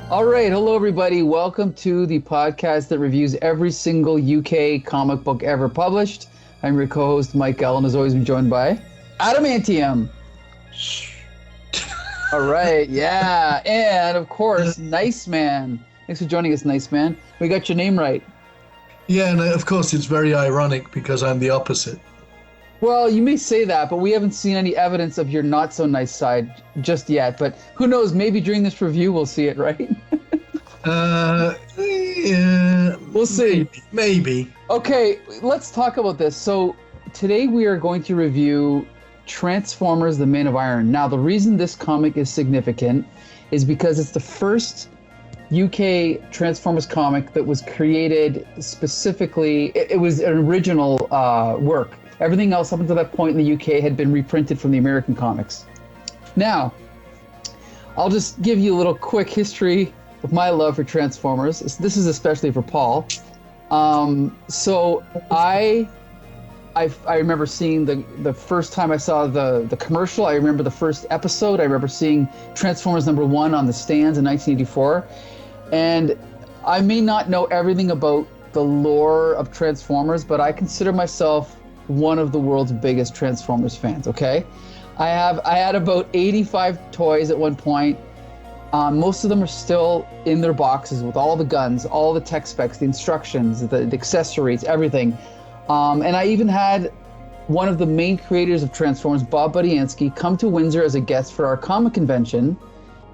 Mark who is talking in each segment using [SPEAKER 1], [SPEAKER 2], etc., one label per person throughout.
[SPEAKER 1] All right, hello everybody. Welcome to the podcast that reviews every single UK comic book ever published. I'm your co-host Mike Collins, as always, been joined by Adamantium. All right, yeah, and of course, Nice Man. Thanks for joining us, Nice Man. We got your name right.
[SPEAKER 2] Yeah, and of course it's very ironic because I'm the opposite.
[SPEAKER 1] Well, you may say that, but we haven't seen any evidence of your not so nice side just yet. But who knows? Maybe during this review we'll see it, right?
[SPEAKER 2] Yeah,
[SPEAKER 1] we'll see.
[SPEAKER 2] Maybe.
[SPEAKER 1] Okay, let's talk about this. So today we are going to review Transformers: The Man of Iron. Now, the reason this comic is significant is because it's the first UK Transformers comic that was created specifically. It was an original work. Everything else up until that point in the UK had been reprinted from the American comics. Now, I'll just give you a little quick history of my love for Transformers. This is especially for Paul. So I remember seeing the first time I saw the commercial. I remember the first episode. I remember seeing Transformers #1 on the stands in 1984. And I may not know everything about the lore of Transformers, but I consider myself one of the world's biggest Transformers fans. Okay, I had about 85 toys at one point. Most of them are still in their boxes with all the guns, all the tech specs, the instructions, the accessories, everything. And I even had one of the main creators of Transformers, Bob Budiansky, come to Windsor as a guest for our comic convention,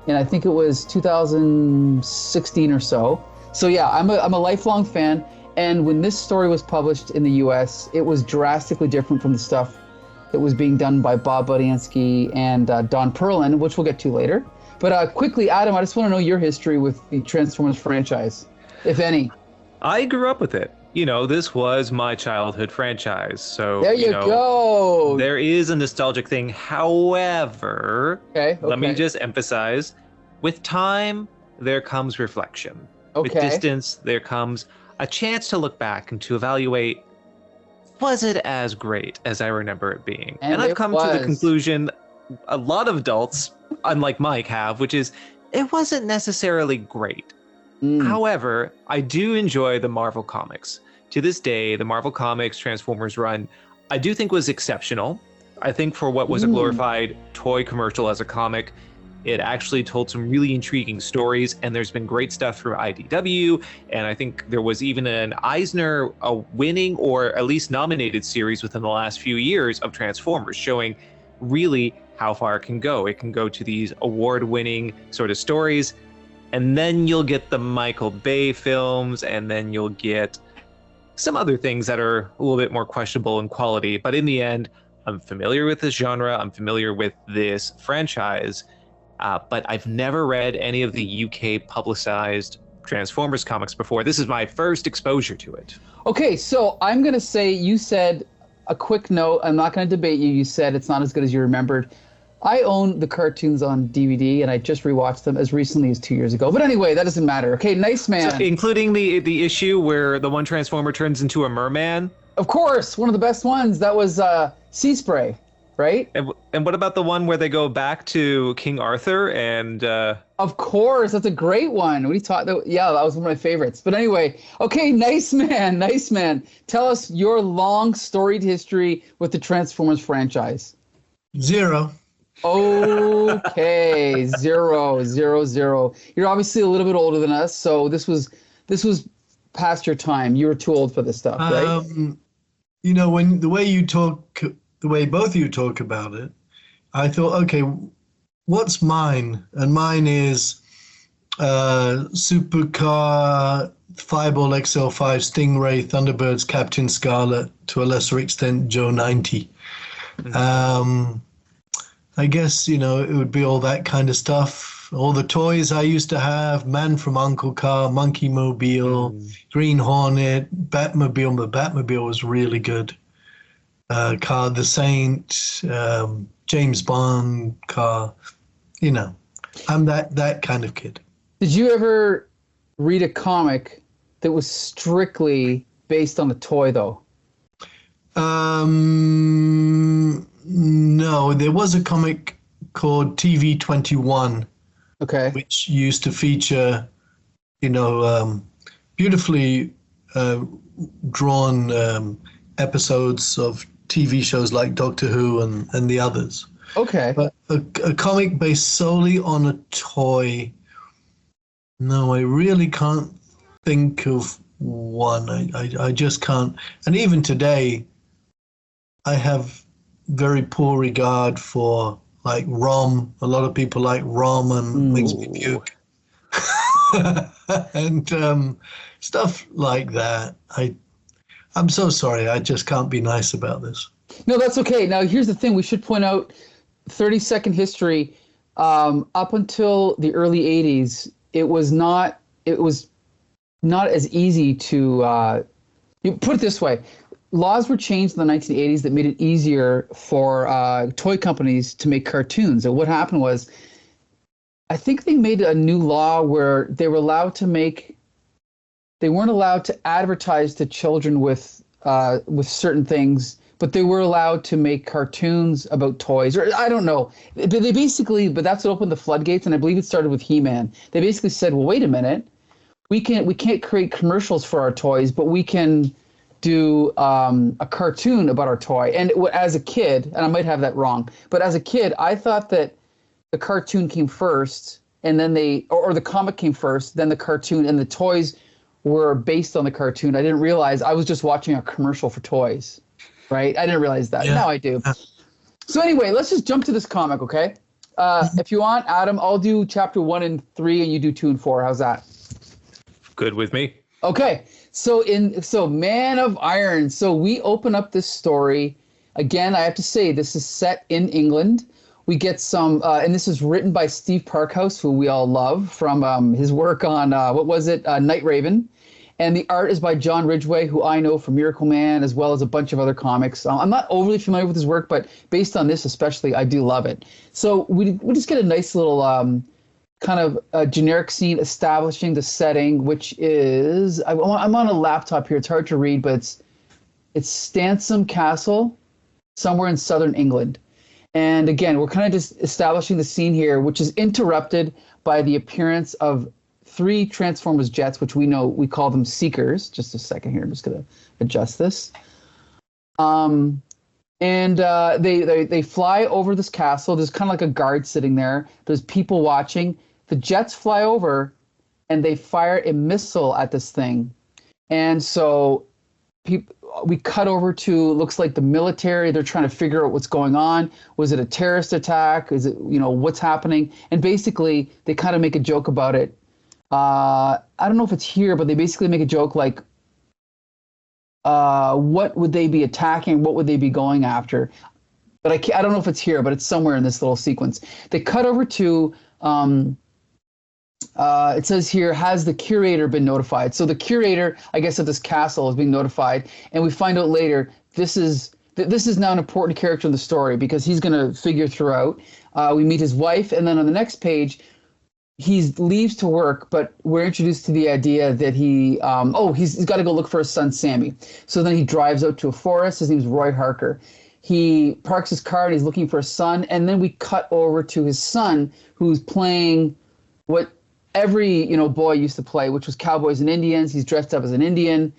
[SPEAKER 1] and I think it was 2016 or so. So yeah, I'm a lifelong fan. And when this story was published in the US, it was drastically different from the stuff that was being done by Bob Budiansky and Don Perlin, which we'll get to later. But quickly, Adam, I just want to know your history with the Transformers franchise, if any.
[SPEAKER 3] I grew up with it. You know, this was my childhood franchise. So
[SPEAKER 1] there you go.
[SPEAKER 3] There is a nostalgic thing. However, let me just emphasize, with time, there comes reflection. With distance, there comes a chance to look back and to evaluate, was it as great as I remember it being? And I've come to the conclusion a lot of adults, unlike Mike, have, which is it wasn't necessarily great. However, I do enjoy the Marvel Comics. To this day, the Marvel Comics Transformers run, I do think was exceptional. I think for what was a glorified toy commercial as a comic, it actually told some really intriguing stories, and there's been great stuff through IDW, and I think there was even an Eisner winning or at least nominated series within the last few years of Transformers, showing really how far it can go. It can go to these award-winning sort of stories, and then you'll get the Michael Bay films, and then you'll get some other things that are a little bit more questionable in quality. But in the end, I'm familiar with this genre, I'm familiar with this franchise, but I've never read any of the UK publicized Transformers comics before. This is my first exposure to it. Okay,
[SPEAKER 1] so I'm going to say, you said, a quick note, I'm not going to debate you. You said it's not as good as you remembered. I own the cartoons on DVD, and I just rewatched them as recently as 2 years ago. But anyway, that doesn't matter. Okay, Nice Man.
[SPEAKER 3] So, including the issue where the one Transformer turns into a merman?
[SPEAKER 1] Of course, one of the best ones. That was Sea Spray. Right?
[SPEAKER 3] And what about the one where they go back to King Arthur and...
[SPEAKER 1] Of course, that's a great one. We talked. Yeah, that was one of my favorites. But anyway, okay, Nice Man. Tell us your long storied history with the Transformers franchise.
[SPEAKER 2] 0.
[SPEAKER 1] Okay, 0. You're obviously a little bit older than us, so this was past your time. You were too old for this stuff, right?
[SPEAKER 2] You know, when the way both of you talk about it, I thought, okay, what's mine? And mine is Supercar, Fireball XL5, Stingray, Thunderbirds, Captain Scarlet, to a lesser extent, Joe 90. I guess, you know, it would be all that kind of stuff. All the toys I used to have, Man from Uncle Car, Monkey Mobile, Green Hornet, Batmobile. The Batmobile was really good. Car the Saint, James Bond car, you know, I'm that kind of kid.
[SPEAKER 1] Did you ever read a comic that was strictly based on a toy, though?
[SPEAKER 2] No, there was a comic called TV 21
[SPEAKER 1] Okay.
[SPEAKER 2] Which used to feature, beautifully drawn episodes of TV shows like Doctor Who and the others.
[SPEAKER 1] Okay.
[SPEAKER 2] But a comic based solely on a toy, no, I really can't think of one. I just can't. And even today, I have very poor regard for like ROM. A lot of people like ROM and makes me puke. And stuff like that. I'm so sorry. I just can't be nice about this.
[SPEAKER 1] No, that's okay. Now, here's the thing. We should point out 30-second history. Up until the early 80s, it was not as easy to you put it this way. Laws were changed in the 1980s that made it easier for toy companies to make cartoons. And what happened was, I think they made a new law where they weren't allowed to advertise to children with certain things, but they were allowed to make cartoons about toys, or I don't know. But that's what opened the floodgates, and I believe it started with He-Man. They basically said, well, wait a minute, we can't create commercials for our toys, but we can do a cartoon about our toy. And as a kid, and I might have that wrong, but as a kid, I thought that the cartoon came first, and then or the comic came first, then the cartoon, and the toys were based on the cartoon. I didn't realize I was just watching a commercial for toys. Right? I didn't realize that. Yeah. Now I do. So anyway, let's just jump to this comic, okay? If you want, Adam, I'll do chapter 1 and 3, and you do 2 and 4. How's that?
[SPEAKER 3] Good with me.
[SPEAKER 1] Okay. So Man of Iron. So we open up this story. Again, I have to say, this is set in England. We get some, and this is written by Steve Parkhouse, who we all love from his work on, Night Raven. And the art is by John Ridgeway, who I know from Miracle Man, as well as a bunch of other comics. I'm not overly familiar with his work, but based on this especially, I do love it. So we just get a nice little kind of a generic scene establishing the setting, which is, I'm on a laptop here. It's hard to read, but it's Stansom Castle, somewhere in southern England. And again, we're kind of just establishing the scene here, which is interrupted by the appearance of 3 Transformers jets, which we call them Seekers. Just a second here. I'm just going to adjust this. And they fly over this castle. There's kind of like a guard sitting there. There's people watching. The jets fly over, and they fire a missile at this thing. And so we cut over to, looks like the military. They're trying to figure out what's going on. Was it a terrorist attack? Is it, what's happening? And basically, they kind of make a joke about it. I don't know if it's here, but they basically make a joke like, what would they be attacking? What would they be going after? But I don't know if it's here, but it's somewhere in this little sequence. They cut over to, it says here, has the curator been notified? So the curator, I guess, of this castle is being notified. And we find out later, this is now an important character in the story because he's going to figure throughout. We meet his wife, and then on the next page, he leaves to work, but we're introduced to the idea that he's got to go look for his son, Sammy. So then he drives out to a forest. His name's Roy Harker. He parks his car and he's looking for his son. And then we cut over to his son, who's playing what every, boy used to play, which was cowboys and Indians. He's dressed up as an Indian,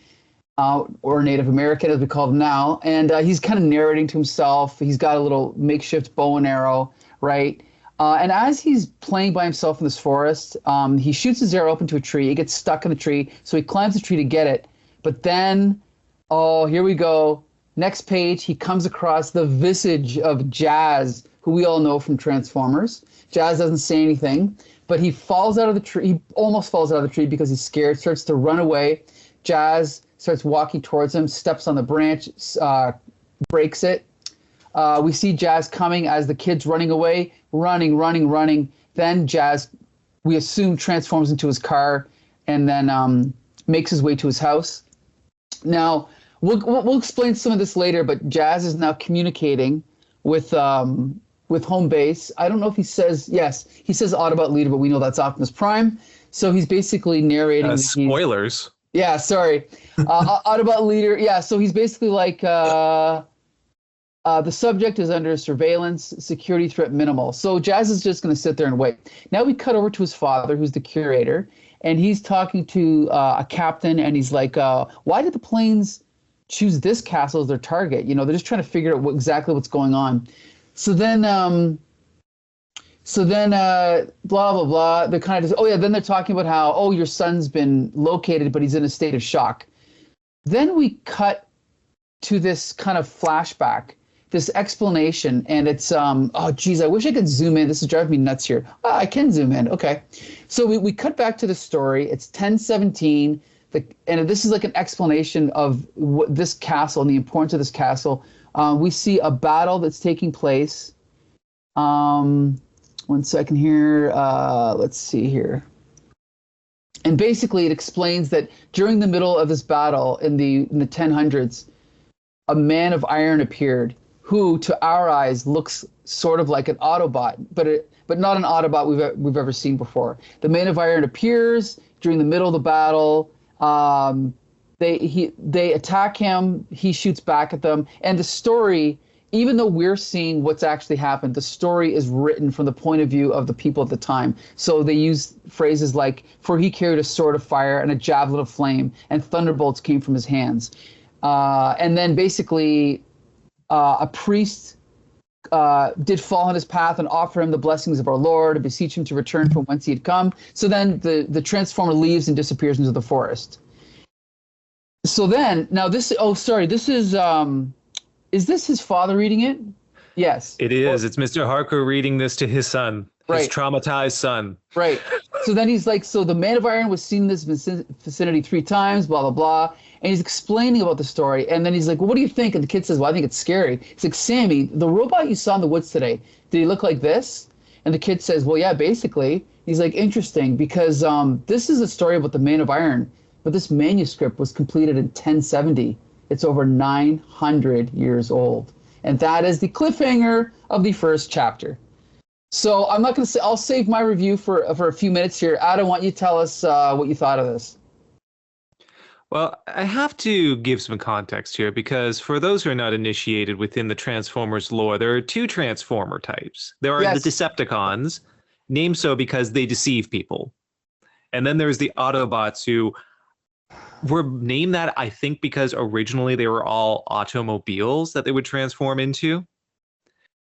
[SPEAKER 1] or Native American, as we call them now. And he's kind of narrating to himself. He's got a little makeshift bow and arrow, right? And as he's playing by himself in this forest, he shoots his arrow up into a tree. It gets stuck in the tree, so he climbs the tree to get it. But then, here we go. Next page, he comes across the visage of Jazz, who we all know from Transformers. Jazz doesn't say anything, but he falls out of the tree. He almost falls out of the tree because he's scared, starts to run away. Jazz starts walking towards him, steps on the branch, breaks it. We see Jazz coming as the kid's running away, running. Then Jazz, we assume, transforms into his car and then makes his way to his house. Now, we'll explain some of this later, but Jazz is now communicating with home base. I don't know if he says, yes, he says Autobot leader, but we know that's Optimus Prime. So he's basically narrating.
[SPEAKER 3] Spoilers.
[SPEAKER 1] Yeah, sorry. Autobot leader. Yeah, so he's basically like... The subject is under surveillance, security threat minimal. So Jazz is just going to sit there and wait. Now we cut over to his father, who's the curator, and he's talking to a captain, and he's like, why did the planes choose this castle as their target? You know, they're just trying to figure out exactly what's going on. So then blah, blah, blah. They're kind of just, then they're talking about how, your son's been located, but he's in a state of shock. Then we cut to this kind of flashback, this explanation, and it's, I wish I could zoom in. This is driving me nuts here. I can zoom in. Okay. So we cut back to the story. It's 1017. And this is like an explanation of this castle and the importance of this castle. We see a battle that's taking place. 1 second here. Let's see here. And basically it explains that during the middle of this battle in the 1000s, a man of iron appeared who to our eyes looks sort of like an Autobot, but not an Autobot we've ever seen before. The man of iron appears during the middle of the battle. They attack him, he shoots back at them, and the story, even though we're seeing what's actually happened, the story is written from the point of view of the people at the time. So they use phrases like, for he carried a sword of fire and a javelin of flame, and thunderbolts came from his hands. And then basically a priest did fall on his path and offer him the blessings of our Lord and beseech him to return from whence he had come. So then the Transformer leaves and disappears into the forest. So then, now this is this his father reading it? Yes.
[SPEAKER 3] It is. It's Mr. Harker reading this to his son, his traumatized son.
[SPEAKER 1] Right. So then he's like, so the man of iron was seen in this vicinity 3 times, blah, blah, blah. And he's explaining about the story. And then he's like, well, what do you think? And the kid says, well, I think it's scary. He's like, Sammy, the robot you saw in the woods today, did he look like this? And the kid says, well, yeah, basically. He's like, interesting, because this is a story about the man of iron. But this manuscript was completed in 1070. It's over 900 years old. And that is the cliffhanger of the first chapter. So I'm not going to say, I'll save my review for a few minutes here. Adam, why don't you tell us what you thought of this?
[SPEAKER 3] Well, I have to give some context here because for those who are not initiated within the Transformers lore, there are 2 Transformer types. There are the Decepticons, named so because they deceive people. And then there's the Autobots who were named that, I think, because originally they were all automobiles that they would transform into.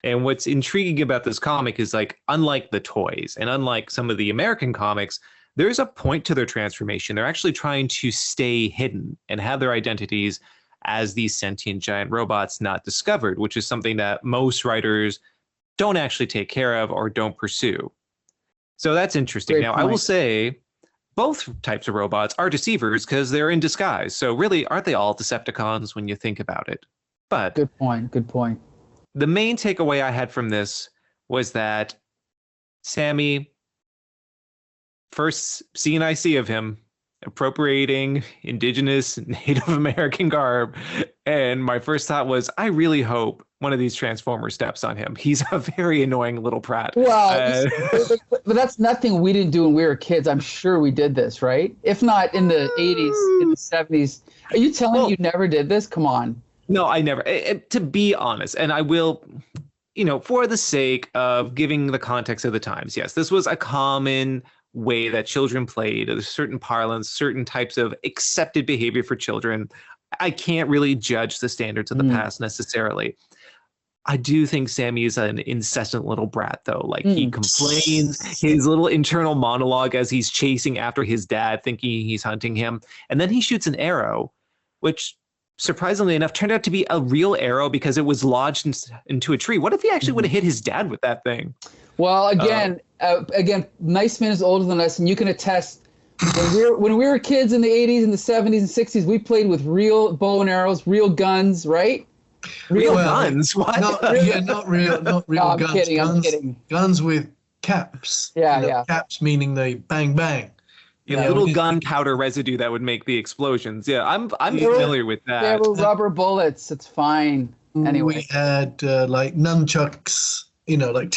[SPEAKER 3] And what's intriguing about this comic is, like, unlike the toys and unlike some of the American comics, there's a point to their transformation. They're actually trying to stay hidden and have their identities as these sentient giant robots not discovered, which is something that most writers don't actually take care of or don't pursue. So that's interesting. Now, I will say both types of robots are deceivers because they're in disguise. So really, aren't they all Decepticons when you think about it? But
[SPEAKER 1] good point.
[SPEAKER 3] The main takeaway I had from this was that Sammy, first scene I see of him appropriating indigenous Native American garb, and my first thought was, I really hope one of these Transformers steps on him. He's a very annoying little prat.
[SPEAKER 1] Well, but that's nothing we didn't do when we were kids. I'm sure we did this, right? If not in the 80s, in the 70s. Are you telling me you never did this? Come on.
[SPEAKER 3] No, I never. To be honest, and I will, for the sake of giving the context of the times, yes, this was a common way that children played. There's certain parlance, certain types of accepted behavior for children. I can't really judge the standards of the past necessarily. I do think Sammy is an incessant little brat, though. Like, he complains, his little internal monologue as he's chasing after his dad, thinking he's hunting him. And then he shoots an arrow, which, surprisingly enough, turned out to be a real arrow because it was lodged into a tree. What if he actually would have hit his dad with that thing?
[SPEAKER 1] Well, again, Nice Man is older than us, and you can attest, when we were kids in the 80s and the 70s and 60s, we played with real bow and arrows, real guns, right?
[SPEAKER 3] Real guns? What?
[SPEAKER 2] Not real
[SPEAKER 1] No, I'm
[SPEAKER 2] guns.
[SPEAKER 1] kidding.
[SPEAKER 2] Guns with caps.
[SPEAKER 1] Yeah.
[SPEAKER 2] Caps meaning they bang bang.
[SPEAKER 3] Little gunpowder residue that would make the explosions. Yeah, I'm familiar with that.
[SPEAKER 1] They were rubber bullets. It's fine. Anyway,
[SPEAKER 2] we had like nunchucks. Like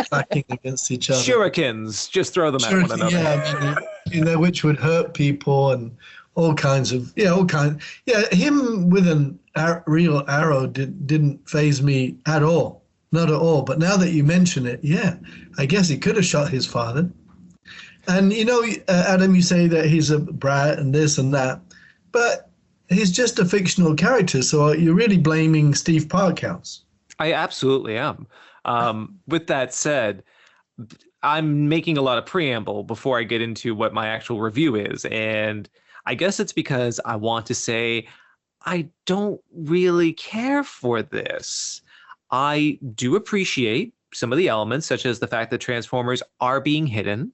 [SPEAKER 2] cracking against each other.
[SPEAKER 3] Shurikens, just throw them at one another.
[SPEAKER 2] Yeah, which would hurt people and all kinds of him with an real arrow didn't faze me at all. Not at all. But now that you mention it, yeah, I guess he could have shot his father. And, Adam, you say that he's a brat and this and that, but he's just a fictional character. So you're really blaming Steve Parkhouse.
[SPEAKER 3] I absolutely am. With that said, I'm making a lot of preamble before I get into what my actual review is. And I guess it's because I want to say I don't really care for this. I do appreciate some of the elements, such as the fact that Transformers are being hidden.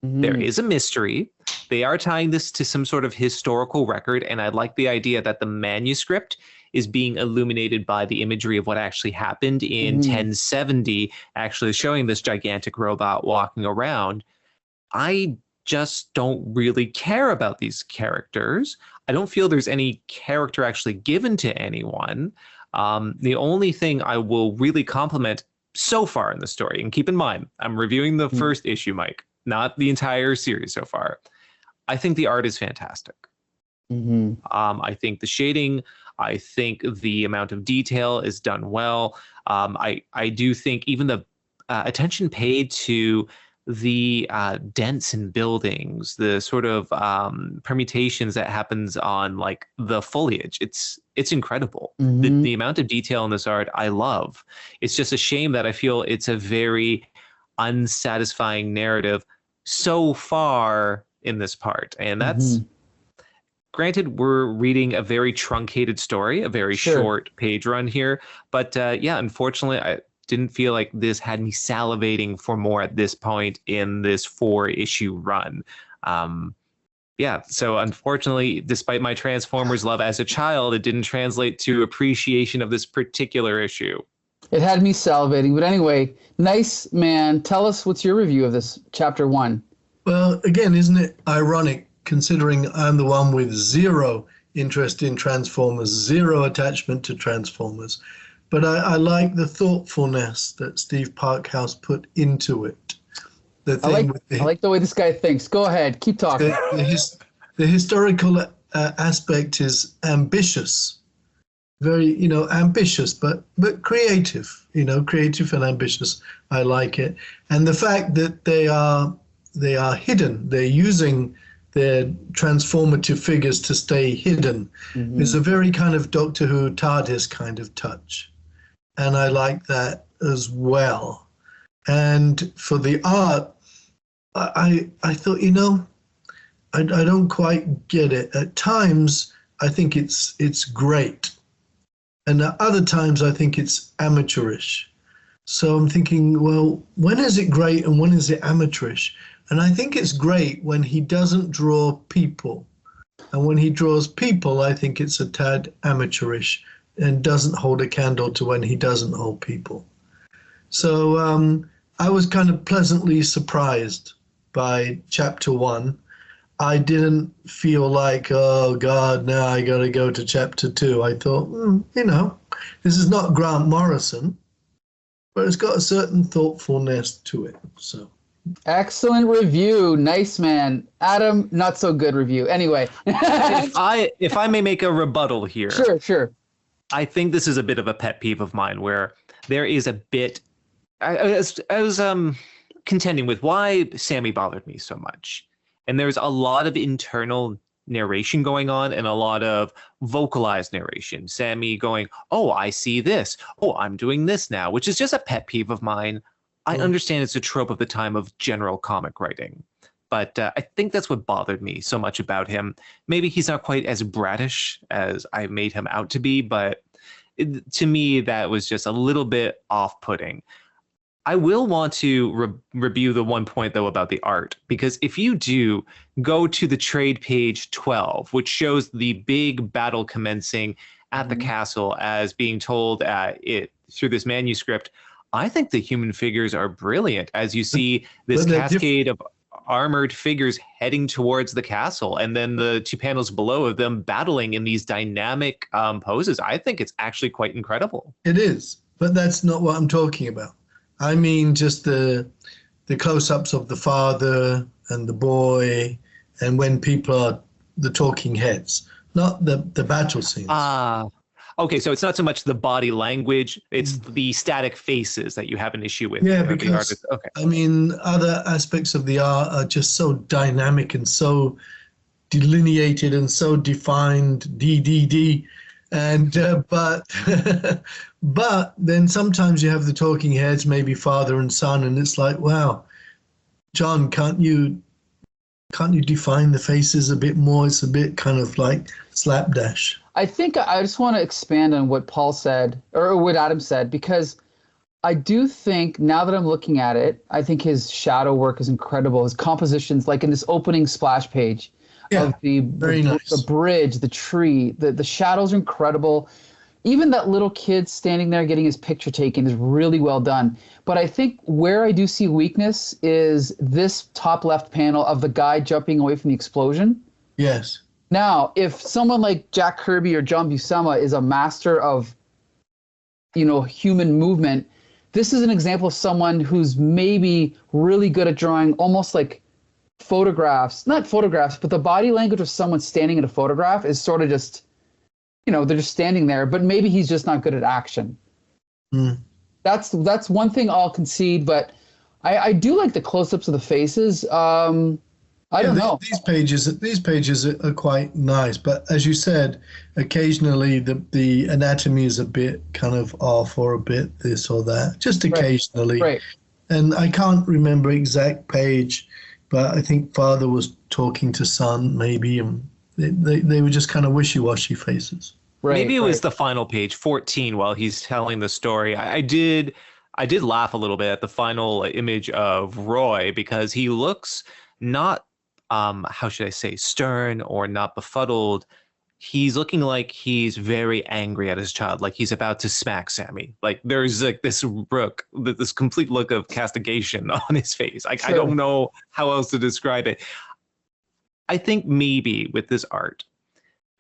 [SPEAKER 3] Mm-hmm. There is a mystery. They are tying this to some sort of historical record. And I like the idea that the manuscript is being illuminated by the imagery of what actually happened in 1070, actually showing this gigantic robot walking around. I just don't really care about these characters. I don't feel there's any character actually given to anyone. The only thing I will really compliment so far in the story, and keep in mind, I'm reviewing the first issue, Mike, not the entire series so far. I think the art is fantastic. I think the shading, I think the amount of detail is done well. I do think even the attention paid to the dents in buildings, the sort of permutations that happens on like the foliage, it's incredible. The amount of detail in this art I love. It's just a shame that I feel it's a very unsatisfying narrative so far in this part, and that's granted, we're reading a very truncated story, a very short page run here. But yeah, unfortunately, I didn't feel like this had me salivating for more at this point in this 4-issue run. Yeah, so unfortunately, despite my Transformers love as a child, it didn't translate to appreciation of this particular issue.
[SPEAKER 1] It had me salivating. But anyway, nice man. Tell us what's your review of this chapter 1.
[SPEAKER 2] Well, again, isn't it ironic, considering I'm the one with zero interest in Transformers, zero attachment to Transformers. But I like the thoughtfulness that Steve Parkhouse put into it.
[SPEAKER 1] I like the way this guy thinks. Go ahead, keep talking.
[SPEAKER 2] The historical aspect is ambitious, very, ambitious, but creative, creative and ambitious. I like it. And the fact that they are hidden, they're using their transformative figures to stay hidden is a very kind of Doctor Who TARDIS kind of touch. And I like that as well. And for the art, I thought, I don't quite get it. At times, I think it's great. And at other times, I think it's amateurish. So I'm thinking, well, when is it great and when is it amateurish? And I think it's great when he doesn't draw people. And when he draws people, I think it's a tad amateurish and doesn't hold a candle to when he doesn't hold people. So I was kind of pleasantly surprised by chapter 1. I didn't feel like, oh, God, now I got to go to chapter 2. I thought, this is not Grant Morrison, but it's got a certain thoughtfulness to it. So.
[SPEAKER 1] Excellent review. Nice, man. Adam, not so good review. Anyway.
[SPEAKER 3] if I may make a rebuttal here.
[SPEAKER 1] Sure.
[SPEAKER 3] I think this is a bit of a pet peeve of mine where there is a bit... I was contending with why Sammy bothered me so much. And there's a lot of internal narration going on and a lot of vocalized narration. Sammy going, oh, I see this. Oh, I'm doing this now, which is just a pet peeve of mine. I understand it's a trope of the time of general comic writing, but I think that's what bothered me so much about him. Maybe he's not quite as bratish as I made him out to be, but to me, that was just a little bit off-putting. I will want to review the one point, though, about the art, because if you do go to the trade page 12, which shows the big battle commencing at the castle as being told through this manuscript, I think the human figures are brilliant as you see this cascade of armored figures heading towards the castle and then the 2 panels below of them battling in these dynamic poses. I think it's actually quite incredible.
[SPEAKER 2] It is, but that's not what I'm talking about. I mean just the close-ups of the father and the boy and when people are the talking heads, not the battle scenes.
[SPEAKER 3] Okay, so it's not so much the body language, it's the static faces that you have an issue with.
[SPEAKER 2] Yeah, because, okay. I mean, other aspects of the art are just so dynamic and so delineated and so defined, DDD. And, but but then sometimes you have the talking heads, maybe father and son, and it's like, wow, John, can't you define the faces a bit more? It's a bit kind of like slapdash.
[SPEAKER 1] I think I just want to expand on what Paul said, or what Adam said, because I do think, now that I'm looking at it, I think his shadow work is incredible. His compositions, like in this opening splash page of the bridge, the tree, the shadows are incredible. Even that little kid standing there getting his picture taken is really well done. But I think where I do see weakness is this top left panel of the guy jumping away from the explosion.
[SPEAKER 2] Yes.
[SPEAKER 1] Now, if someone like Jack Kirby or John Buscema is a master of, human movement, this is an example of someone who's maybe really good at drawing almost like photographs, not photographs, but the body language of someone standing in a photograph is sort of just, they're just standing there, but maybe he's just not good at action.
[SPEAKER 2] Mm.
[SPEAKER 1] That's one thing I'll concede, but I do like the close-ups of the faces. I don't know. These
[SPEAKER 2] pages are quite nice, but as you said, occasionally the anatomy is a bit kind of off, or a bit this or that, just occasionally.
[SPEAKER 1] Right.
[SPEAKER 2] And I can't remember exact page, but I think father was talking to son maybe, and they were just kind of wishy-washy faces.
[SPEAKER 3] Right. Maybe it was the final page, 14, while he's telling the story. I did laugh a little bit at the final image of Roy, because he looks not how should I say, stern or not befuddled. He's looking like he's very angry at his child, like he's about to smack Sammy. Like there's like this complete look of castigation on his face. Like, sure. I don't know how else to describe it. I think maybe with this art,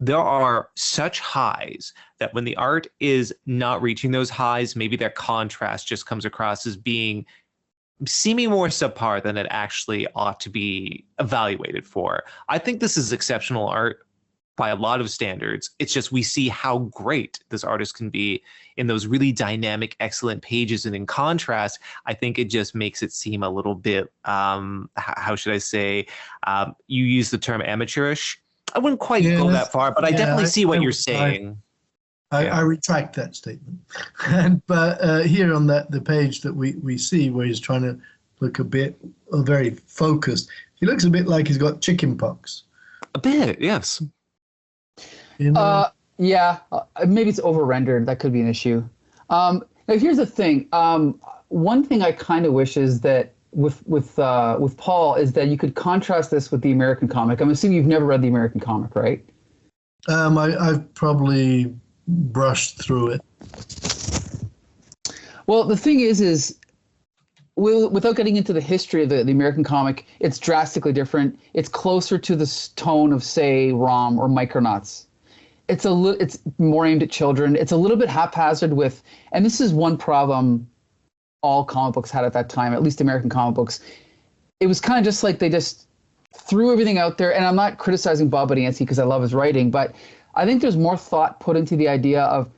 [SPEAKER 3] there are such highs that when the art is not reaching those highs, maybe their contrast just comes across as seeming more subpar than it actually ought to be evaluated for. I think this is exceptional art by a lot of standards. It's just we see how great this artist can be in those really dynamic, excellent pages. And in contrast, I think it just makes it seem a little bit, how should I say, you use the term amateurish. I wouldn't quite go that far, but I definitely see what you're saying.
[SPEAKER 2] I retract that statement. But here on the page that we see where he's trying to look very focused, he looks a bit like he's got chicken pox.
[SPEAKER 3] A bit, yes.
[SPEAKER 1] Yeah, maybe it's over-rendered. That could be an issue. Now, here's the thing. One thing I kind of wish is that with Paul is that you could contrast this with the American comic. I'm assuming you've never read the American comic, right?
[SPEAKER 2] I've probably brushed through it.
[SPEAKER 1] Well, the thing is without getting into the history of the American comic, it's drastically different. It's closer to the tone of, say, Rom or Micronauts. It's more aimed at children. It's a little bit haphazard with, and this is one problem all comic books had at that time, at least American comic books. It was kind of just like they just threw everything out there. And I'm not criticizing Bob Budiansky because I love his writing, but I think there's more thought put into the idea of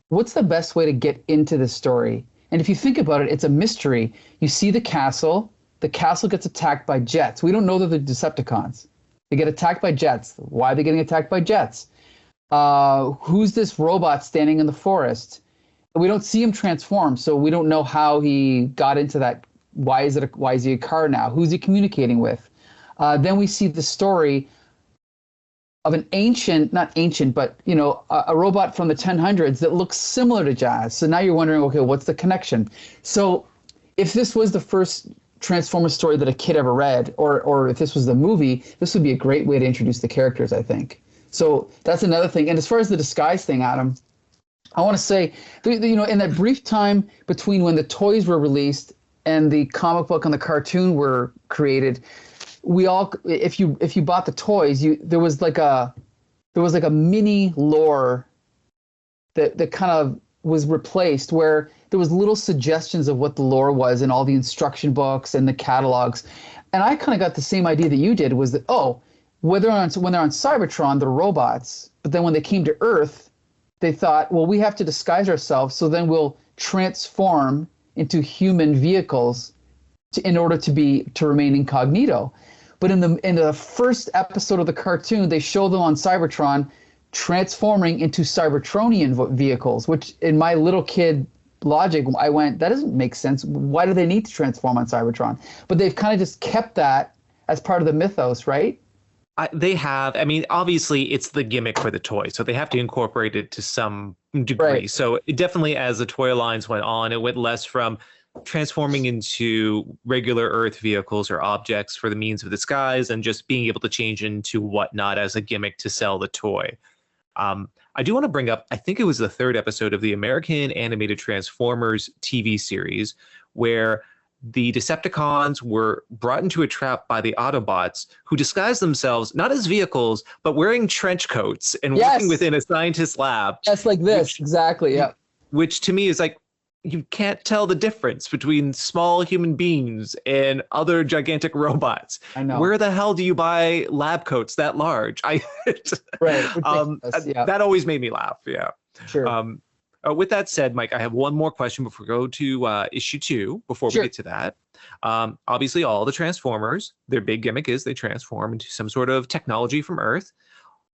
[SPEAKER 1] what's the best way to get into the story. And if you think about it, it's a mystery. You see the castle gets attacked by jets. We don't know that they're Decepticons. They get attacked by jets. Why are they getting attacked by jets? Who's this robot standing in the forest? We don't see him transform, so we don't know how he got into that. Why is he a car now? Who's he communicating with? Then we see the story of an not ancient, but a robot from the 1000s that looks similar to Jazz. So now you're wondering, okay, what's the connection? So if this was the first Transformers story that a kid ever read, or if this was the movie, this would be a great way to introduce the characters, I think. So that's another thing. And as far as the disguise thing, Adam, I want to say, in that brief time between when the toys were released and the comic book and the cartoon were created, we all, if you bought the toys, there was like a mini lore that kind of was replaced, where there was little suggestions of what the lore was in all the instruction books and the catalogs. And I kind of got the same idea that you did, was that, when they're on Cybertron, they're robots, but then when they came to Earth, they thought, well, we have to disguise ourselves, so then we'll transform into human vehicles in order to remain incognito. But in the first episode of the cartoon, they show them on Cybertron transforming into Cybertronian vehicles, which in my little kid logic, I went, that doesn't make sense. Why do they need to transform on Cybertron? But they've kind of just kept that as part of the mythos, right?
[SPEAKER 3] They have. I mean, obviously, it's the gimmick for the toy, so they have to incorporate it to some degree. Right. So it definitely, as the toy lines went on, it went less from transforming into regular Earth vehicles or objects for the means of disguise and just being able to change into whatnot as a gimmick to sell the toy. I do want to bring up, I think it was the third episode of the American Animated Transformers TV series, where the Decepticons were brought into a trap by the Autobots, who disguised themselves not as vehicles, but wearing trench coats and working within a scientist's lab.
[SPEAKER 1] Just like this, exactly, yeah.
[SPEAKER 3] Which to me is like, you can't tell the difference between small human beings and other gigantic robots.
[SPEAKER 1] I know.
[SPEAKER 3] Where the hell do you buy lab coats that large?
[SPEAKER 1] Right.
[SPEAKER 3] That always made me laugh. Yeah.
[SPEAKER 1] Sure.
[SPEAKER 3] With that said, Mike, I have one more question before we go to issue 2, before we get to that. Obviously, all the Transformers, their big gimmick is they transform into some sort of technology from Earth.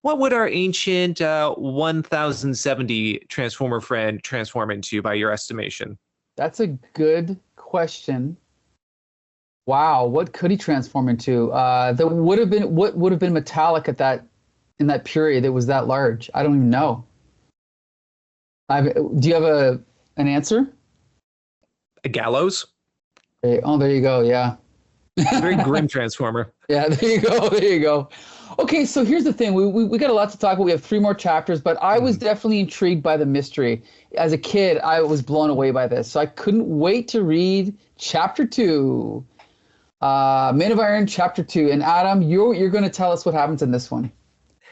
[SPEAKER 3] What would our ancient 1070 Transformer friend transform into by your estimation?
[SPEAKER 1] That's a good question. Wow, what could he transform into? What would have been metallic in that period that was that large? I don't even know. Do you have an answer?
[SPEAKER 3] A gallows?
[SPEAKER 1] Oh, there you go. Yeah.
[SPEAKER 3] Very grim Transformer.
[SPEAKER 1] Yeah, there you go. There you go. Okay, so here's the thing. We got a lot to talk about. We have 3 more chapters, but I was definitely intrigued by the mystery. As a kid, I was blown away by this. So I couldn't wait to read chapter 2. Men of Iron, chapter 2. And Adam, you're going to tell us what happens in this one.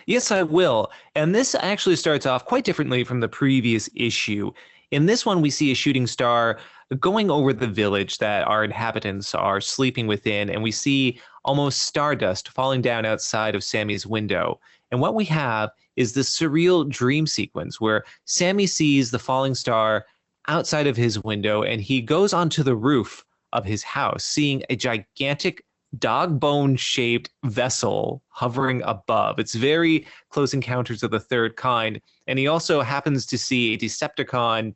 [SPEAKER 3] Yes, I will. And this actually starts off quite differently from the previous issue. In this one, we see a shooting star going over the village that our inhabitants are sleeping within, and we see almost stardust falling down outside of Sammy's window. And what we have is this surreal dream sequence where Sammy sees the falling star outside of his window, and he goes onto the roof of his house, seeing a gigantic dog bone shaped vessel hovering above. It's very Close Encounters of the Third Kind. And he also happens to see a Decepticon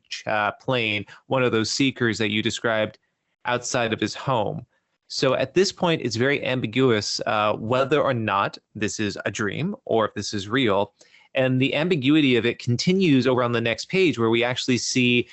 [SPEAKER 3] plane, one of those seekers that you described, outside of his home. So at this point, it's very ambiguous whether or not this is a dream or if this is real. And the ambiguity of it continues over on the next page, where we actually see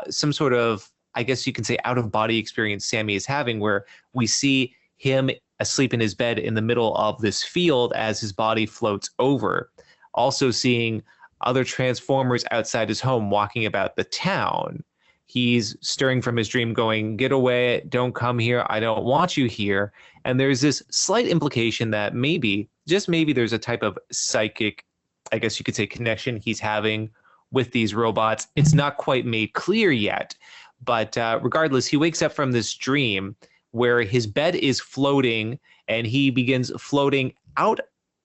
[SPEAKER 3] some sort of, I guess you can say, out-of-body experience Sammy is having, where we see him asleep in his bed in the middle of this field as his body floats over. Also seeing other Transformers outside his home walking about the town. He's stirring from his dream going, get away, don't come here, I don't want you here. And there's this slight implication that maybe, just maybe, there's a type of psychic, I guess you could say, connection he's having with these robots. It's not quite made clear yet. But regardless, he wakes up from this dream where his bed is floating and he begins floating out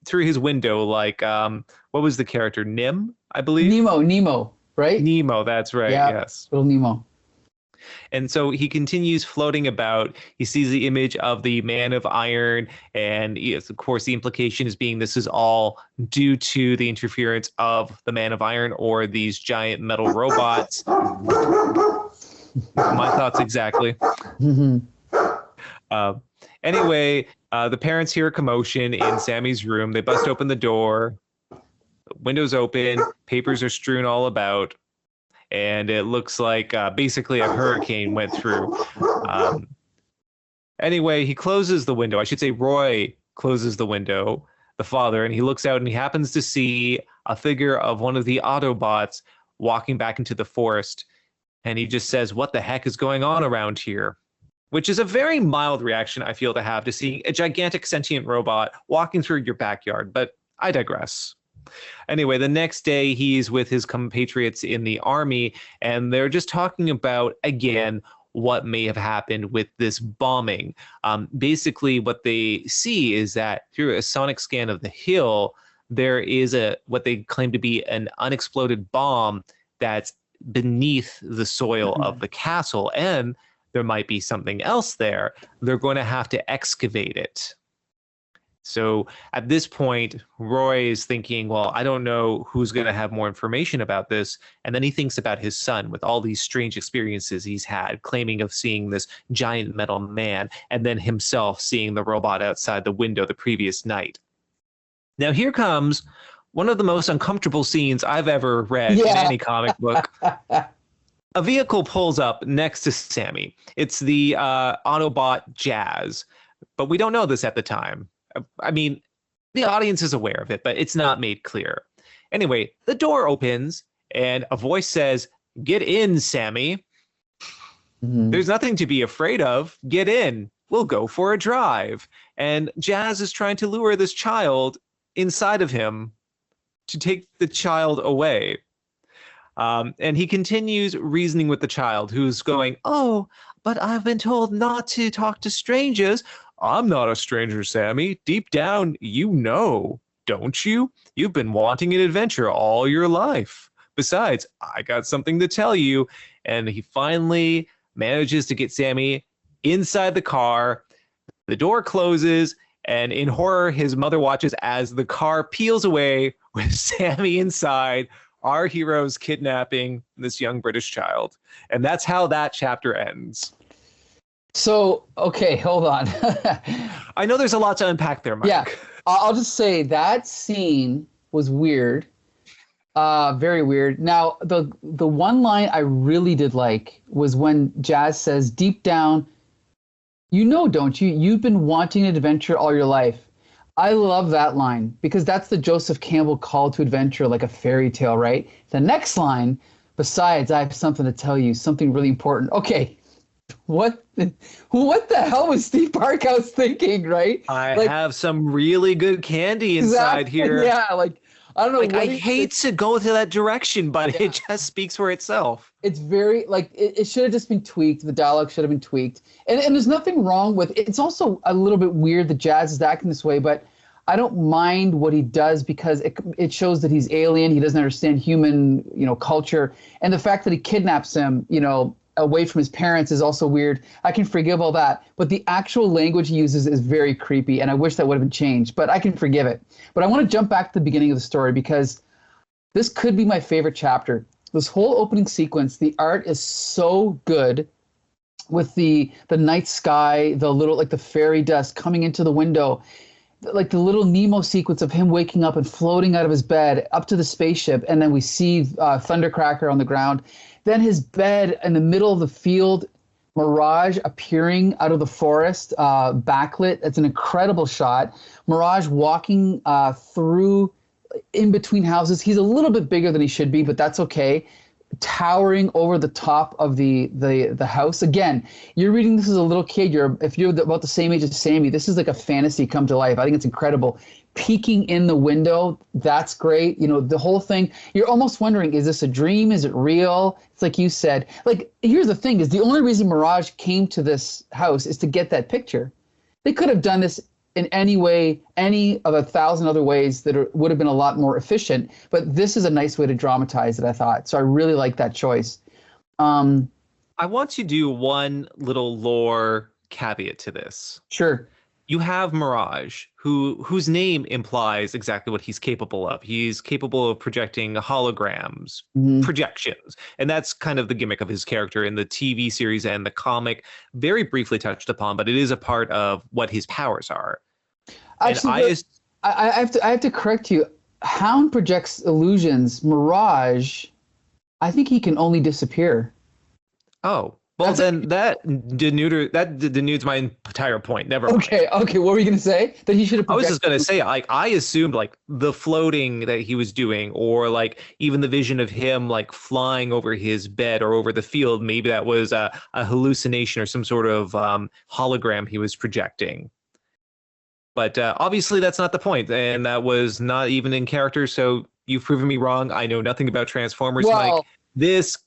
[SPEAKER 3] through his window like, what was the character? Nim, I believe?
[SPEAKER 1] Nemo, right?
[SPEAKER 3] Nemo, that's right,
[SPEAKER 1] yeah,
[SPEAKER 3] yes.
[SPEAKER 1] Little Nemo.
[SPEAKER 3] And so he continues floating about. He sees the image of the Man of Iron. And yes, of course, the implication is being this is all due to the interference of the Man of Iron or these giant metal robots. My thoughts exactly.
[SPEAKER 1] Mm-hmm.
[SPEAKER 3] Anyway, the parents hear a commotion in Sammy's room. They bust open the door. Windows open. Papers are strewn all about. And it looks like basically a hurricane went through. Anyway, he closes the window. I should say Roy closes the window, the father, and he looks out and he happens to see a figure of one of the Autobots walking back into the forest. And he just says, what the heck is going on around here? Which is a very mild reaction, I feel, to have to see a gigantic sentient robot walking through your backyard. But I digress. Anyway, the next day he's with his compatriots in the army, and they're just talking about, again, what may have happened with this bombing. Basically, what they see is that through a sonic scan of the hill, there is what they claim to be an unexploded bomb that's beneath the soil of the castle, and there might be something else there. They're going to have to excavate it. So at this point, Roy is thinking, well, I don't know who's going to have more information about this. And then he thinks about his son with all these strange experiences he's had, claiming of seeing this giant metal man, and then himself seeing the robot outside the window the previous night. Now here comes one of the most uncomfortable scenes I've ever read in any comic book. A vehicle pulls up next to Sammy. It's the Autobot Jazz, but we don't know this at the time. I mean, the audience is aware of it, but it's not made clear. Anyway, the door opens and a voice says, "Get in, Sammy." There's nothing to be afraid of. Get in. We'll go for a drive. And Jazz is trying to lure this child inside of him to take the child away. And he continues reasoning with the child, who's going, "Oh, but I've been told not to talk to strangers." "I'm not a stranger, Sammy. Deep down, you know, don't you? You've been wanting an adventure all your life. Besides, I got something to tell you." And he finally manages to get Sammy inside the car. The door closes, and in horror, his mother watches as the car peels away with Sammy inside, our hero's kidnapping this young British child. And that's how that chapter ends.
[SPEAKER 1] So, okay, hold on.
[SPEAKER 3] I know there's a lot to unpack there, Mike.
[SPEAKER 1] Yeah, I'll just say that scene was weird, very weird. Now, the one line I really did like was when Jazz says, "Deep down, you know, don't you? You've been wanting an adventure all your life." I love that line because that's the Joseph Campbell call to adventure, like a fairy tale, right? The next line, "Besides, I have something to tell you, something really important." Okay. What the hell was Steve Parkhouse thinking, right?
[SPEAKER 3] I have some really good candy inside here.
[SPEAKER 1] Yeah, like, I don't know.
[SPEAKER 3] Like, I hate to go to that direction, but it just speaks for itself.
[SPEAKER 1] It's very, like, it should have just been tweaked. The dialogue should have been tweaked. And there's nothing wrong with it. It's also a little bit weird that Jazz is acting this way, but I don't mind what he does because it shows that he's alien. He doesn't understand human, culture. And the fact that he kidnaps him, away from his parents is also weird. I can forgive all that, but the actual language he uses is very creepy, and I wish that would have been changed, but I can forgive it. But I want to jump back to the beginning of the story because this could be my favorite chapter. This whole opening sequence, the art is so good with the night sky, the little, like the fairy dust coming into the window, like the little Nemo sequence of him waking up and floating out of his bed up to the spaceship, and then we see Thundercracker on the ground. Then his bed in the middle of the field, Mirage appearing out of the forest, backlit. It's an incredible shot. Mirage walking through in between houses. He's a little bit bigger than he should be, but that's okay. Towering over the top of the house. Again, you're reading this as a little kid. If you're about the same age as Sammy, this is like a fantasy come to life. I think it's incredible. Peeking in the window, that's great. The whole thing, you're almost wondering, is this a dream? Is it real? It's like you said. Like, here's the thing, is the only reason Mirage came to this house is to get that picture. They could have done this in any way, any of 1,000 other ways that would have been a lot more efficient. But this is a nice way to dramatize it, I thought. So I really like that choice.
[SPEAKER 3] I want to do one little lore caveat to this.
[SPEAKER 1] Sure.
[SPEAKER 3] You have Mirage, whose name implies exactly what he's capable of. He's capable of projecting holograms, projections. And that's kind of the gimmick of his character in the TV series and the comic. Very briefly touched upon, but it is a part of what his powers are.
[SPEAKER 1] Actually, I have to correct you. Hound projects illusions. Mirage, I think he can only disappear.
[SPEAKER 3] Oh. Well, then that denudes my entire point. Never mind.
[SPEAKER 1] Okay. What were you going to say? That he should have.
[SPEAKER 3] I was just going to say, like, I assumed like the floating that he was doing, or like even the vision of him like flying over his bed or over the field. Maybe that was a hallucination or some sort of hologram he was projecting. But obviously, that's not the point, and that was not even in character. So you've proven me wrong. I know nothing about Transformers, Mike. This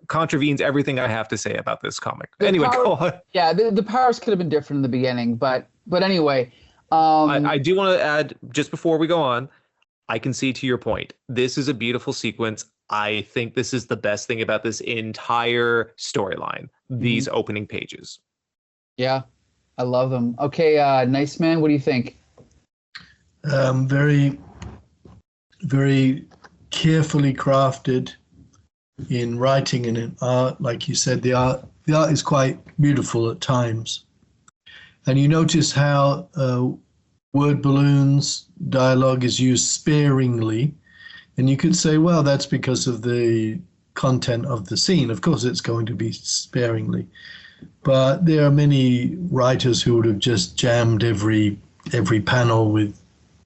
[SPEAKER 3] contravenes everything I have to say about this comic. Anyway, go on.
[SPEAKER 1] Yeah, the powers could have been different in the beginning, but anyway.
[SPEAKER 3] I do want to add, just before we go on, I can see to your point. This is a beautiful sequence. I think this is the best thing about this entire storyline, these opening pages.
[SPEAKER 1] Yeah, I love them. Okay, Nice Man, what do you think?
[SPEAKER 2] Very, very carefully crafted in writing and in art. Like you said, the art is quite beautiful at times. And you notice how word balloons, dialogue is used sparingly. And you could say, well, that's because of the content of the scene. Of course, it's going to be sparingly. But there are many writers who would have just jammed every panel with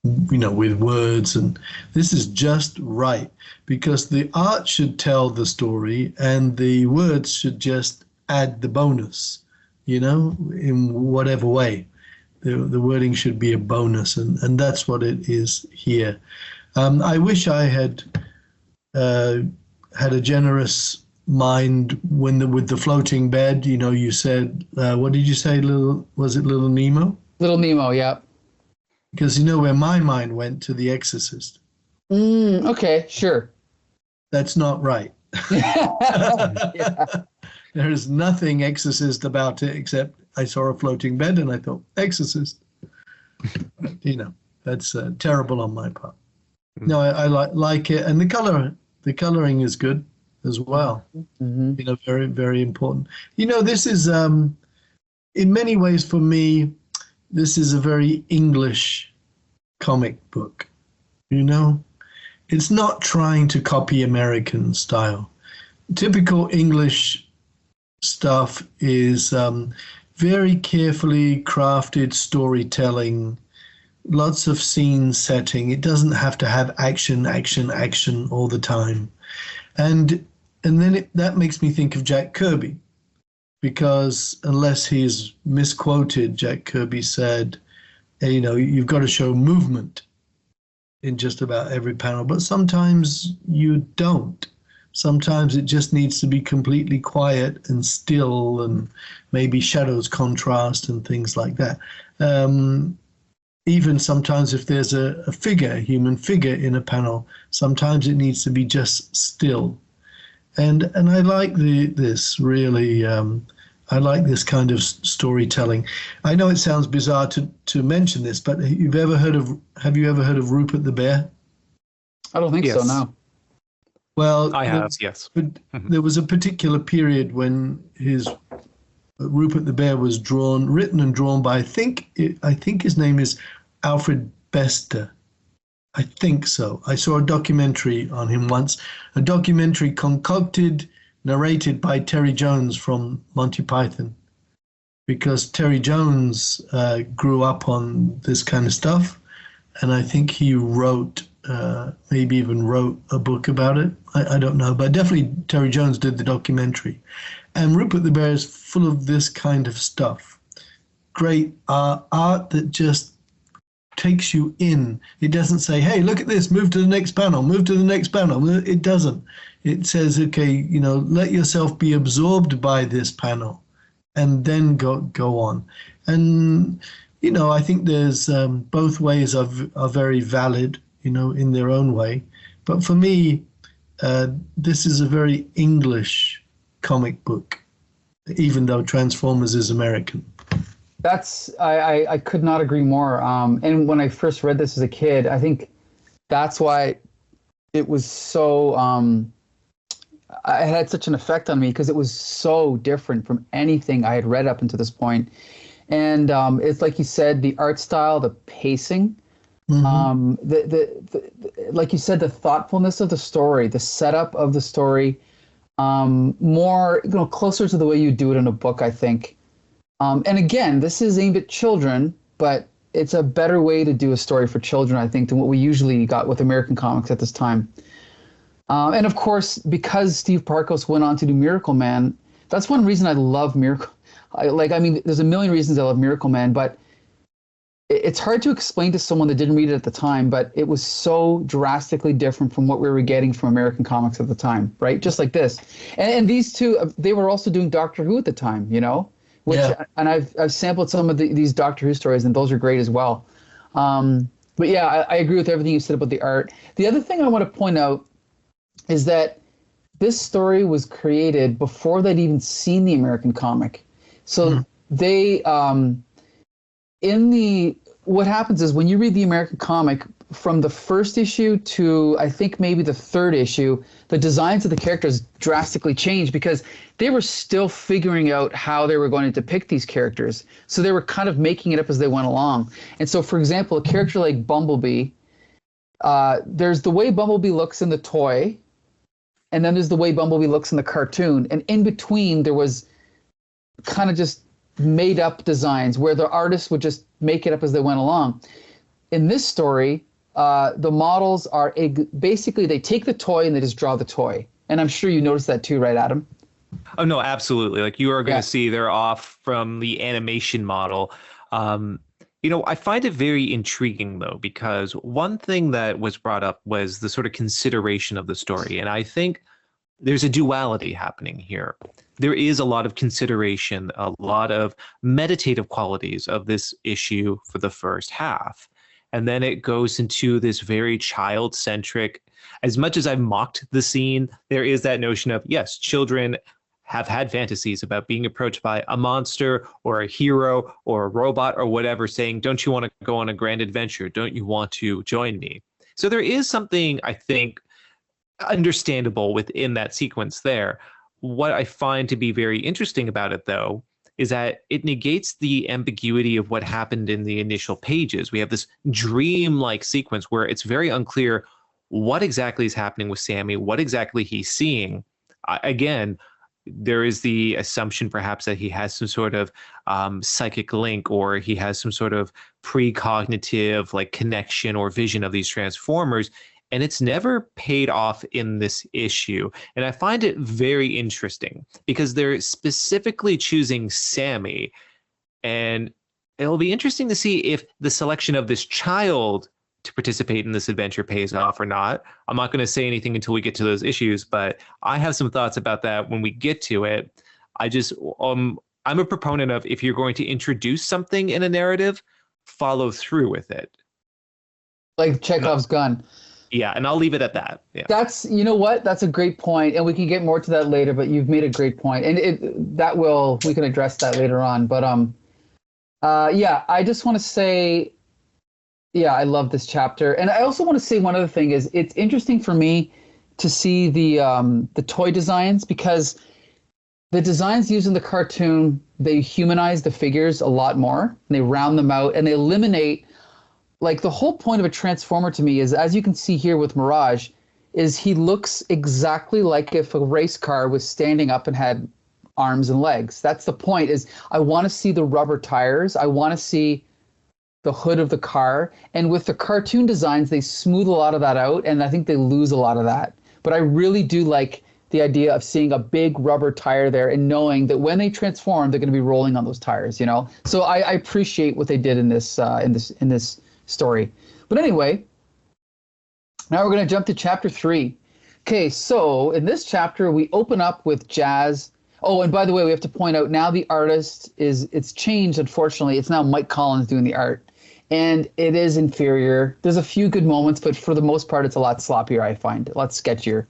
[SPEAKER 2] words, and this is just right, because the art should tell the story and the words should just add the bonus, in whatever way. The wording should be a bonus, and that's what it is here. I wish I had had a generous mind with the floating bed. You said, what did you say? Was it Little Nemo?
[SPEAKER 1] Little Nemo, yeah.
[SPEAKER 2] Because where my mind went to The Exorcist.
[SPEAKER 1] Okay, sure.
[SPEAKER 2] That's not right.
[SPEAKER 1] Yeah.
[SPEAKER 2] There is nothing Exorcist about it except I saw a floating bed and I thought, Exorcist. That's terrible on my part. No, I like it, and the coloring is good as well. Very, very important. This is in many ways for me. This is a very English comic book. It's not trying to copy American style. Typical English stuff is very carefully crafted storytelling, lots of scene setting. It doesn't have to have action all the time. And then that makes me think of Jack Kirby. Because unless he's misquoted, Jack Kirby said, you've got to show movement in just about every panel, but sometimes you don't. Sometimes it just needs to be completely quiet and still, and maybe shadows contrast and things like that. Even sometimes if there's a human figure in a panel, sometimes it needs to be just still. And I like this really. I like this kind of storytelling. I know it sounds bizarre to mention this, but have you ever heard of Rupert the Bear?
[SPEAKER 1] I don't think so. No.
[SPEAKER 2] Well,
[SPEAKER 3] I have. Yes.
[SPEAKER 2] But there was a particular period when Rupert the Bear was written and drawn by I think his name is Alfred Bester. I think so. I saw a documentary on him once, a documentary narrated by Terry Jones from Monty Python, because Terry Jones grew up on this kind of stuff, and I think he maybe even wrote a book about it. I don't know, but definitely Terry Jones did the documentary. And Rupert the Bear is full of this kind of stuff. Great art that just takes you in. It doesn't say, hey, look at this, move to the next panel, move to the next panel. It doesn't. It says, okay, let yourself be absorbed by this panel and then go on. And, I think there's both ways are very valid, in their own way. But for me, this is a very English comic book, even though Transformers is American.
[SPEAKER 1] I could not agree more. And when I first read this as a kid, I think that's why it was so, it had such an effect on me, because it was so different from anything I had read up until this point. And it's like you said, the art style, the pacing, like you said, the thoughtfulness of the story, the setup of the story, more, closer to the way you do it in a book, I think. And again, this is aimed at children, but it's a better way to do a story for children, I think, than what we usually got with American comics at this time. And of course, because Steve Parkhouse went on to do Miracle Man, that's one reason I love Miracle. There's a million reasons I love Miracle Man, but it's hard to explain to someone that didn't read it at the time, but it was so drastically different from what we were getting from American comics at the time, right? Just like this. And these two, they were also doing Doctor Who at the time, And I've sampled some of these Doctor Who stories, and those are great as well. But yeah, I agree with everything you said about the art. The other thing I want to point out is that this story was created before they'd even seen the American comic. So they, what happens is when you read the American comic, from the first issue to I think maybe the third issue, the designs of the characters drastically changed because they were still figuring out how they were going to depict these characters. So they were kind of making it up as they went along. And so, for example, a character like Bumblebee, there's the way Bumblebee looks in the toy, and then there's the way Bumblebee looks in the cartoon. And in between, there was kind of just made up designs where the artists would just make it up as they went along. In this story, the models are basically they take the toy and they just draw the toy. And I'm sure you noticed that too, right, Adam?
[SPEAKER 3] Oh, no, absolutely. Like you are going to see they're off from the animation model. I find it very intriguing, though, because one thing that was brought up was the sort of consideration of the story. And I think there's a duality happening here. There is a lot of consideration, a lot of meditative qualities of this issue for the first half. And then it goes into this very child-centric, as much as I've mocked the scene, there is that notion of, yes, children have had fantasies about being approached by a monster or a hero or a robot or whatever saying, don't you want to go on a grand adventure? Don't you want to join me? So there is something, I think, understandable within that sequence there. What I find to be very interesting about it, though, is that it negates the ambiguity of what happened in the initial pages. We have this dream-like sequence where it's very unclear what exactly is happening with Sammy, what exactly he's seeing. Again, there is the assumption perhaps that he has some sort of psychic link, or he has some sort of precognitive like connection or vision of these Transformers. And it's never paid off in this issue. And I find it very interesting because they're specifically choosing Sammy. And it'll be interesting to see if the selection of this child to participate in this adventure pays off or not. I'm not going to say anything until we get to those issues, but I have some thoughts about that when we get to it. I'm a proponent of, if you're going to introduce something in a narrative, follow through with it.
[SPEAKER 1] Like Chekhov's gun.
[SPEAKER 3] Yeah, and I'll leave it at that. Yeah.
[SPEAKER 1] That's, you know what? That's a great point, and we can get more to that later, but you've made a great point. And we can address that later on. But I just want to say, I love this chapter. And I also want to say one other thing is it's interesting for me to see the toy designs, because the designs used in the cartoon, they humanize the figures a lot more, and they round them out, and they eliminate. Like, the whole point of a Transformer to me is, as you can see here with Mirage, is he looks exactly like if a race car was standing up and had arms and legs. That's the point, is I want to see the rubber tires. I want to see the hood of the car. And with the cartoon designs, they smooth a lot of that out, and I think they lose a lot of that. But I really do like the idea of seeing a big rubber tire there and knowing that when they transform, they're going to be rolling on those tires, you know? So I appreciate what they did in this story. But anyway, now we're going to jump to chapter 3. Okay, so in this chapter, we open up with Jazz. Oh, and by the way, we have to point out now the artist it's changed, unfortunately. It's now Mike Collins doing the art. And it is inferior. There's a few good moments, but for the most part, it's a lot sloppier, I find. A lot sketchier.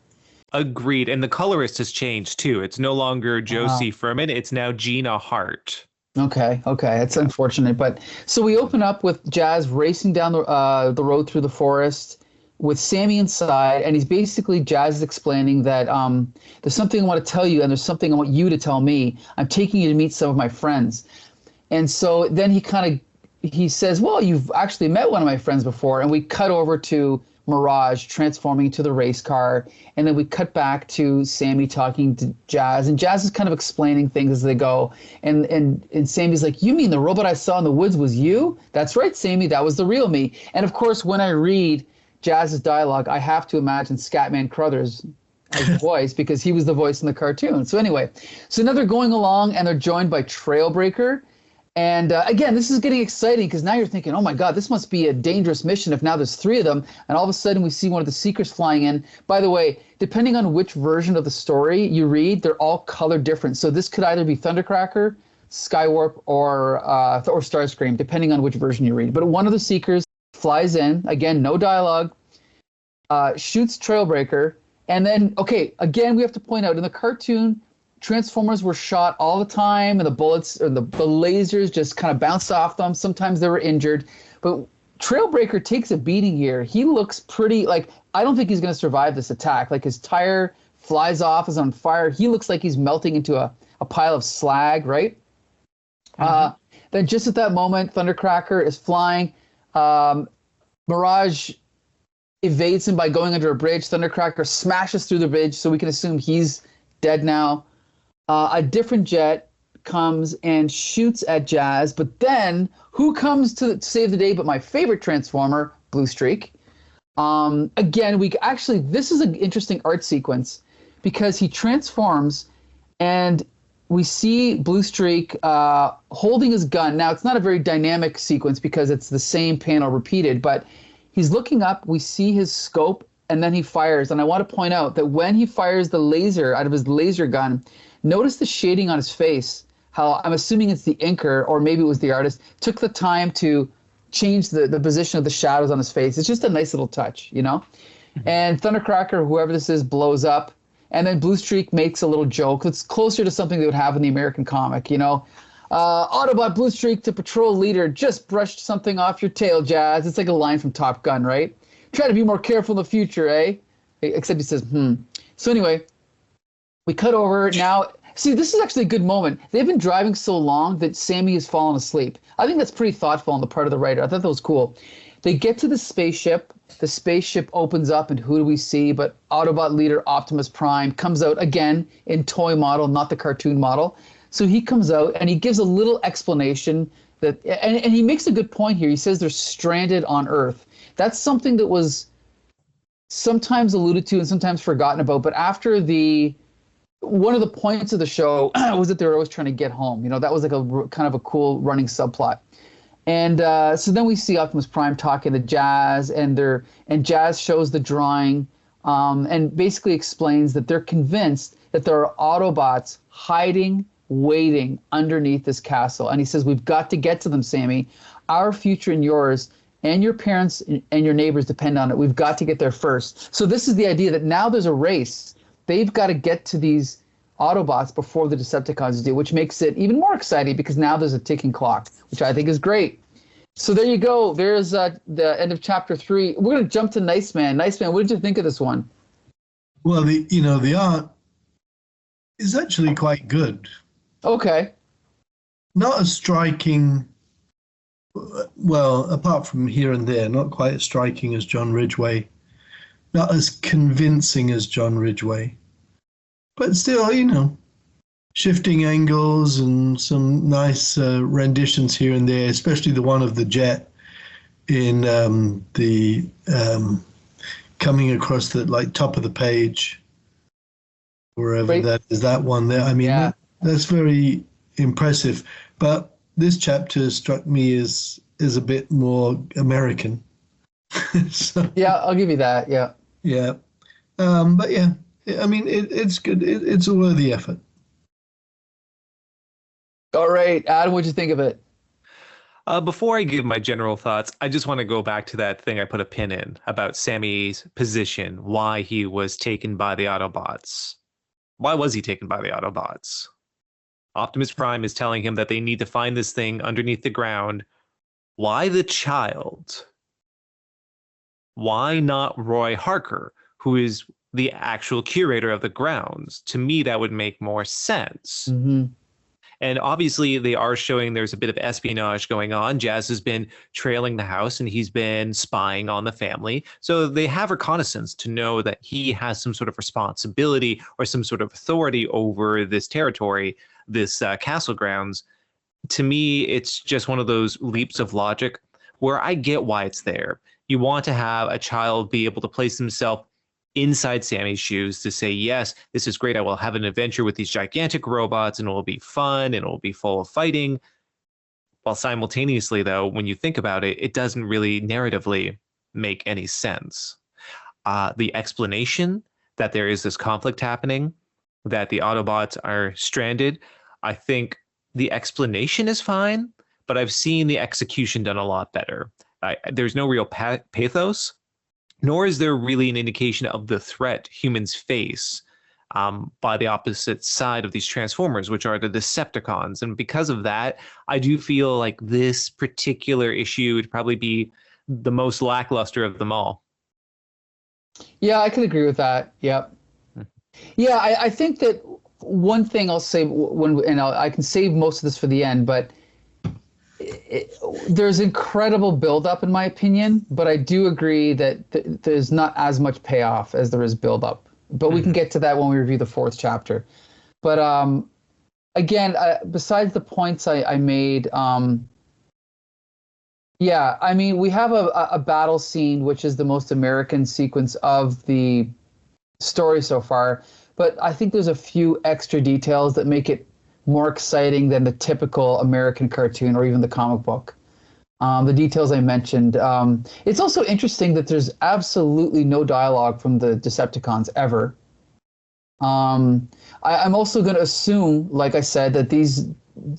[SPEAKER 3] Agreed. And the colorist has changed, too. It's no longer Josie Furman. It's now Gina Hart.
[SPEAKER 1] Okay. It's unfortunate. But so we open up with Jazz racing down the road through the forest with Sammy inside. And Jazz is explaining that there's something I want to tell you, and there's something I want you to tell me. I'm taking you to meet some of my friends. And so then he says, well, you've actually met one of my friends before. And we cut over to Mirage transforming into the race car, and then we cut back to Sammy talking to Jazz, and Jazz is kind of explaining things as they go, and Sammy's like, you mean the robot I saw in the woods was you? That's right, Sammy, that was the real me. And of course, when I read Jazz's dialogue, I have to imagine Scatman Crothers as the voice, because he was the voice in the cartoon. So anyway, now they're going along, and they're joined by Trailbreaker. And again, this is getting exciting, because now you're thinking, oh my God, this must be a dangerous mission if now there's 3 of them. And all of a sudden we see one of the Seekers flying in. By the way, depending on which version of the story you read, they're all color different. So this could either be Thundercracker, Skywarp, or Starscream, depending on which version you read. But one of the Seekers flies in, again, no dialogue, shoots Trailbreaker, and then, okay, again, we have to point out, in the cartoon, Transformers were shot all the time, and the bullets, or the lasers just kind of bounced off them. Sometimes they were injured, but Trailbreaker takes a beating here. He looks pretty, like, I don't think he's going to survive this attack. Like, his tire flies off, is on fire. He looks like he's melting into a pile of slag, right? Then just at that moment, Thundercracker is flying. Mirage evades him by going under a bridge. Thundercracker smashes through the bridge, so we can assume he's dead now. A different jet comes and shoots at Jazz, but then who comes to save the day but my favorite Transformer, Blue Streak? Again, this is an interesting art sequence because he transforms and we see Blue Streak holding his gun. Now, it's not a very dynamic sequence because it's the same panel repeated, but he's looking up, we see his scope, and then he fires. And I want to point out that when he fires the laser out of his laser gun, notice the shading on his face, how I'm assuming it's the inker, or maybe it was the artist, took the time to change the position of the shadows on his face. It's just a nice little touch, you know? Mm-hmm. And Thundercracker, whoever this is, blows up. And then Blue Streak makes a little joke. It's closer to something they would have in the American comic, you know? Autobot Blue Streak to patrol leader, just brushed something off your tail, Jazz. It's like a line from Top Gun, right? Try to be more careful in the future, eh? Except he says, So anyway, we cut over now. See, this is actually a good moment. They've been driving so long that Sammy has fallen asleep. I think that's pretty thoughtful on the part of the writer. I thought that was cool. They get to the spaceship. The spaceship opens up, and who do we see? But Autobot leader Optimus Prime comes out again in toy model, not the cartoon model. So he comes out, and he gives a little explanation that, and he makes a good point here. He says they're stranded on Earth. That's something that was sometimes alluded to and sometimes forgotten about. But after one of the points of the show was that they were always trying to get home. You know, that was like a kind of a cool running subplot. And so then we see Optimus Prime talking to Jazz, and Jazz shows the drawing and basically explains that they're convinced that there are Autobots hiding, waiting underneath this castle. And he says, we've got to get to them, Sammy. Our future and yours and your parents and your neighbors depend on it. We've got to get there first. So this is the idea that now there's a race. They've got to get to these Autobots before the Decepticons do, which makes it even more exciting because now there's a ticking clock, which I think is great. So there you go. There's the end of chapter 3. We're going to jump to Nice Man. Nice Man, what did you think of this one?
[SPEAKER 2] Well, the art is actually quite good.
[SPEAKER 1] Okay.
[SPEAKER 2] Not as striking, well, apart from here and there, not quite as striking as John Ridgway. Not as convincing as John Ridgway. But still, shifting angles and some nice renditions here and there, especially the one of the jet in the coming across the top of the page, wherever that is, that one there. I mean, that's very impressive. But this chapter struck me as a bit more American. So,
[SPEAKER 1] yeah, I'll give you that. Yeah.
[SPEAKER 2] Yeah. But yeah, I mean, it's good. It's a worthy effort.
[SPEAKER 1] All right, Adam, what'd you think of it?
[SPEAKER 3] Before I give my general thoughts, I just want to go back to that thing I put a pin in about Sammy's position, why he was taken by the Autobots. Why was he taken by the Autobots? Optimus Prime is telling him that they need to find this thing underneath the ground. Why the child? Why not Roy Harker, who is the actual curator of the grounds? To me, that would make more sense.
[SPEAKER 1] Mm-hmm.
[SPEAKER 3] And obviously, they are showing there's a bit of espionage going on. Jazz has been trailing the house, and he's been spying on the family. So they have reconnaissance to know that he has some sort of responsibility or some sort of authority over this territory, this castle grounds. To me, it's just one of those leaps of logic where I get why it's there. You want to have a child be able to place himself inside Sammy's shoes to say, yes, this is great. I will have an adventure with these gigantic robots, and it will be fun, and it will be full of fighting. While simultaneously, though, when you think about it, it doesn't really narratively make any sense. The explanation that there is this conflict happening, that the Autobots are stranded, I think the explanation is fine, but I've seen the execution done a lot better. there's no real pathos, nor is there really an indication of the threat humans face by the opposite side of these Transformers, which are the Decepticons. And because of that, I do feel like this particular issue would probably be the most lackluster of them all.
[SPEAKER 1] Yeah, I could agree with that. Yep. Yeah, I think that one thing I'll say I can save most of this for the end, but there's incredible buildup in my opinion, but I do agree that there's not as much payoff as there is buildup. But we can get to that when we review the 4th chapter. But again, besides the points I made, yeah, I mean, we have a battle scene, which is the most American sequence of the story so far. But I think there's a few extra details that make it more exciting than the typical American cartoon or even the comic book. The details I mentioned. It's also interesting that there's absolutely no dialogue from the Decepticons ever. I'm also going to assume, like I said, that these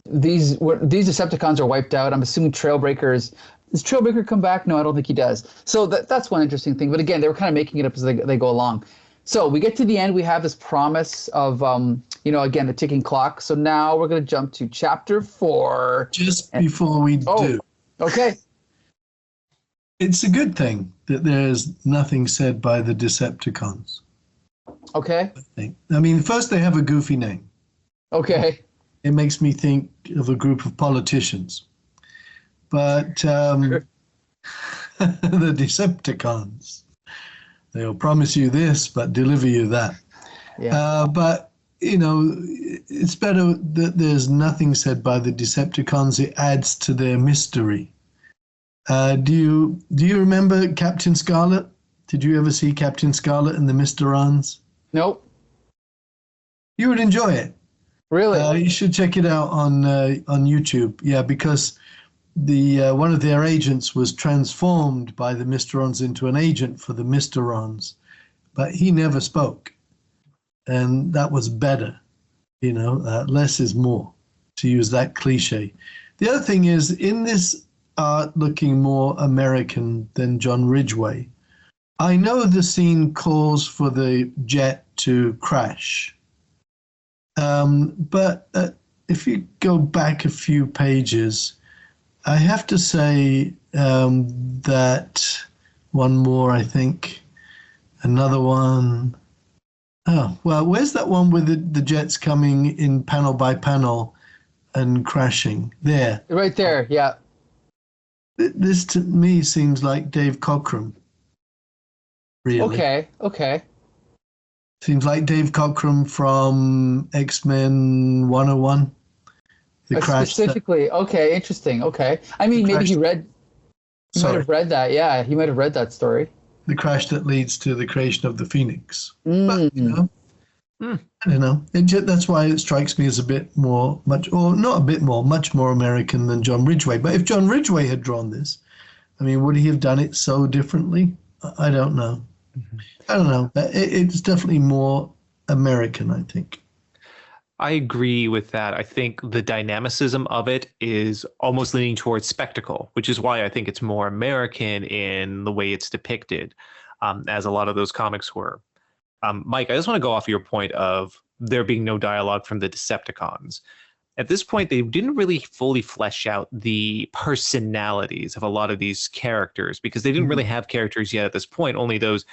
[SPEAKER 1] Decepticons are wiped out. I'm assuming Trailbreaker does Trailbreaker come back? No, I don't think he does. So that's one interesting thing. But again, they were kind of making it up as they go along. So we get to the end. We have this promise of, again, the ticking clock. So now we're going to jump to chapter 4.
[SPEAKER 2] Just before we do.
[SPEAKER 1] Okay.
[SPEAKER 2] It's a good thing that there's nothing said by the Decepticons.
[SPEAKER 1] Okay.
[SPEAKER 2] I mean, first they have a goofy name.
[SPEAKER 1] Okay.
[SPEAKER 2] It makes me think of a group of politicians. But the Decepticons, they'll promise you this, but deliver you that.
[SPEAKER 1] Yeah.
[SPEAKER 2] But, it's better that there's nothing said by the Decepticons. It adds to their mystery. Do you remember Captain Scarlet? Did you ever see Captain Scarlet and the Mysterons?
[SPEAKER 1] Nope.
[SPEAKER 2] You would enjoy it.
[SPEAKER 1] Really?
[SPEAKER 2] You should check it out on YouTube. Yeah, because the one of their agents was transformed by the Mysterons into an agent for the Mysterons, but he never spoke, and that was better. Less is more, to use that cliche. The other thing is, in this art looking more American than John Ridgway, I know the scene calls for the jet to crash. But if you go back a few pages, I have to say that one more, I think, another one. Oh, well, where's that one with the jets coming in panel by panel and crashing? There.
[SPEAKER 1] Right there, yeah.
[SPEAKER 2] This to me seems like Dave Cockrum. Really.
[SPEAKER 1] Okay.
[SPEAKER 2] Seems like Dave Cockrum from X-Men 101. The crash.
[SPEAKER 1] Specifically, okay, interesting. Okay. I mean, maybe he might have read that. Yeah, he might have read that story.
[SPEAKER 2] The crash that leads to the creation of the Phoenix. But, I don't know. That's why it strikes me as much more American than John Ridgway. But if John Ridgway had drawn this, I mean, would he have done it so differently? I don't know. I don't know. It's definitely more American, I think.
[SPEAKER 3] I agree with that. I think the dynamicism of it is almost leaning towards spectacle, which is why I think it's more American in the way it's depicted, as a lot of those comics were. Mike, I just want to go off your point of there being no dialogue from the Decepticons. At this point, they didn't really fully flesh out the personalities of a lot of these characters because they didn't really have characters yet at this point, only those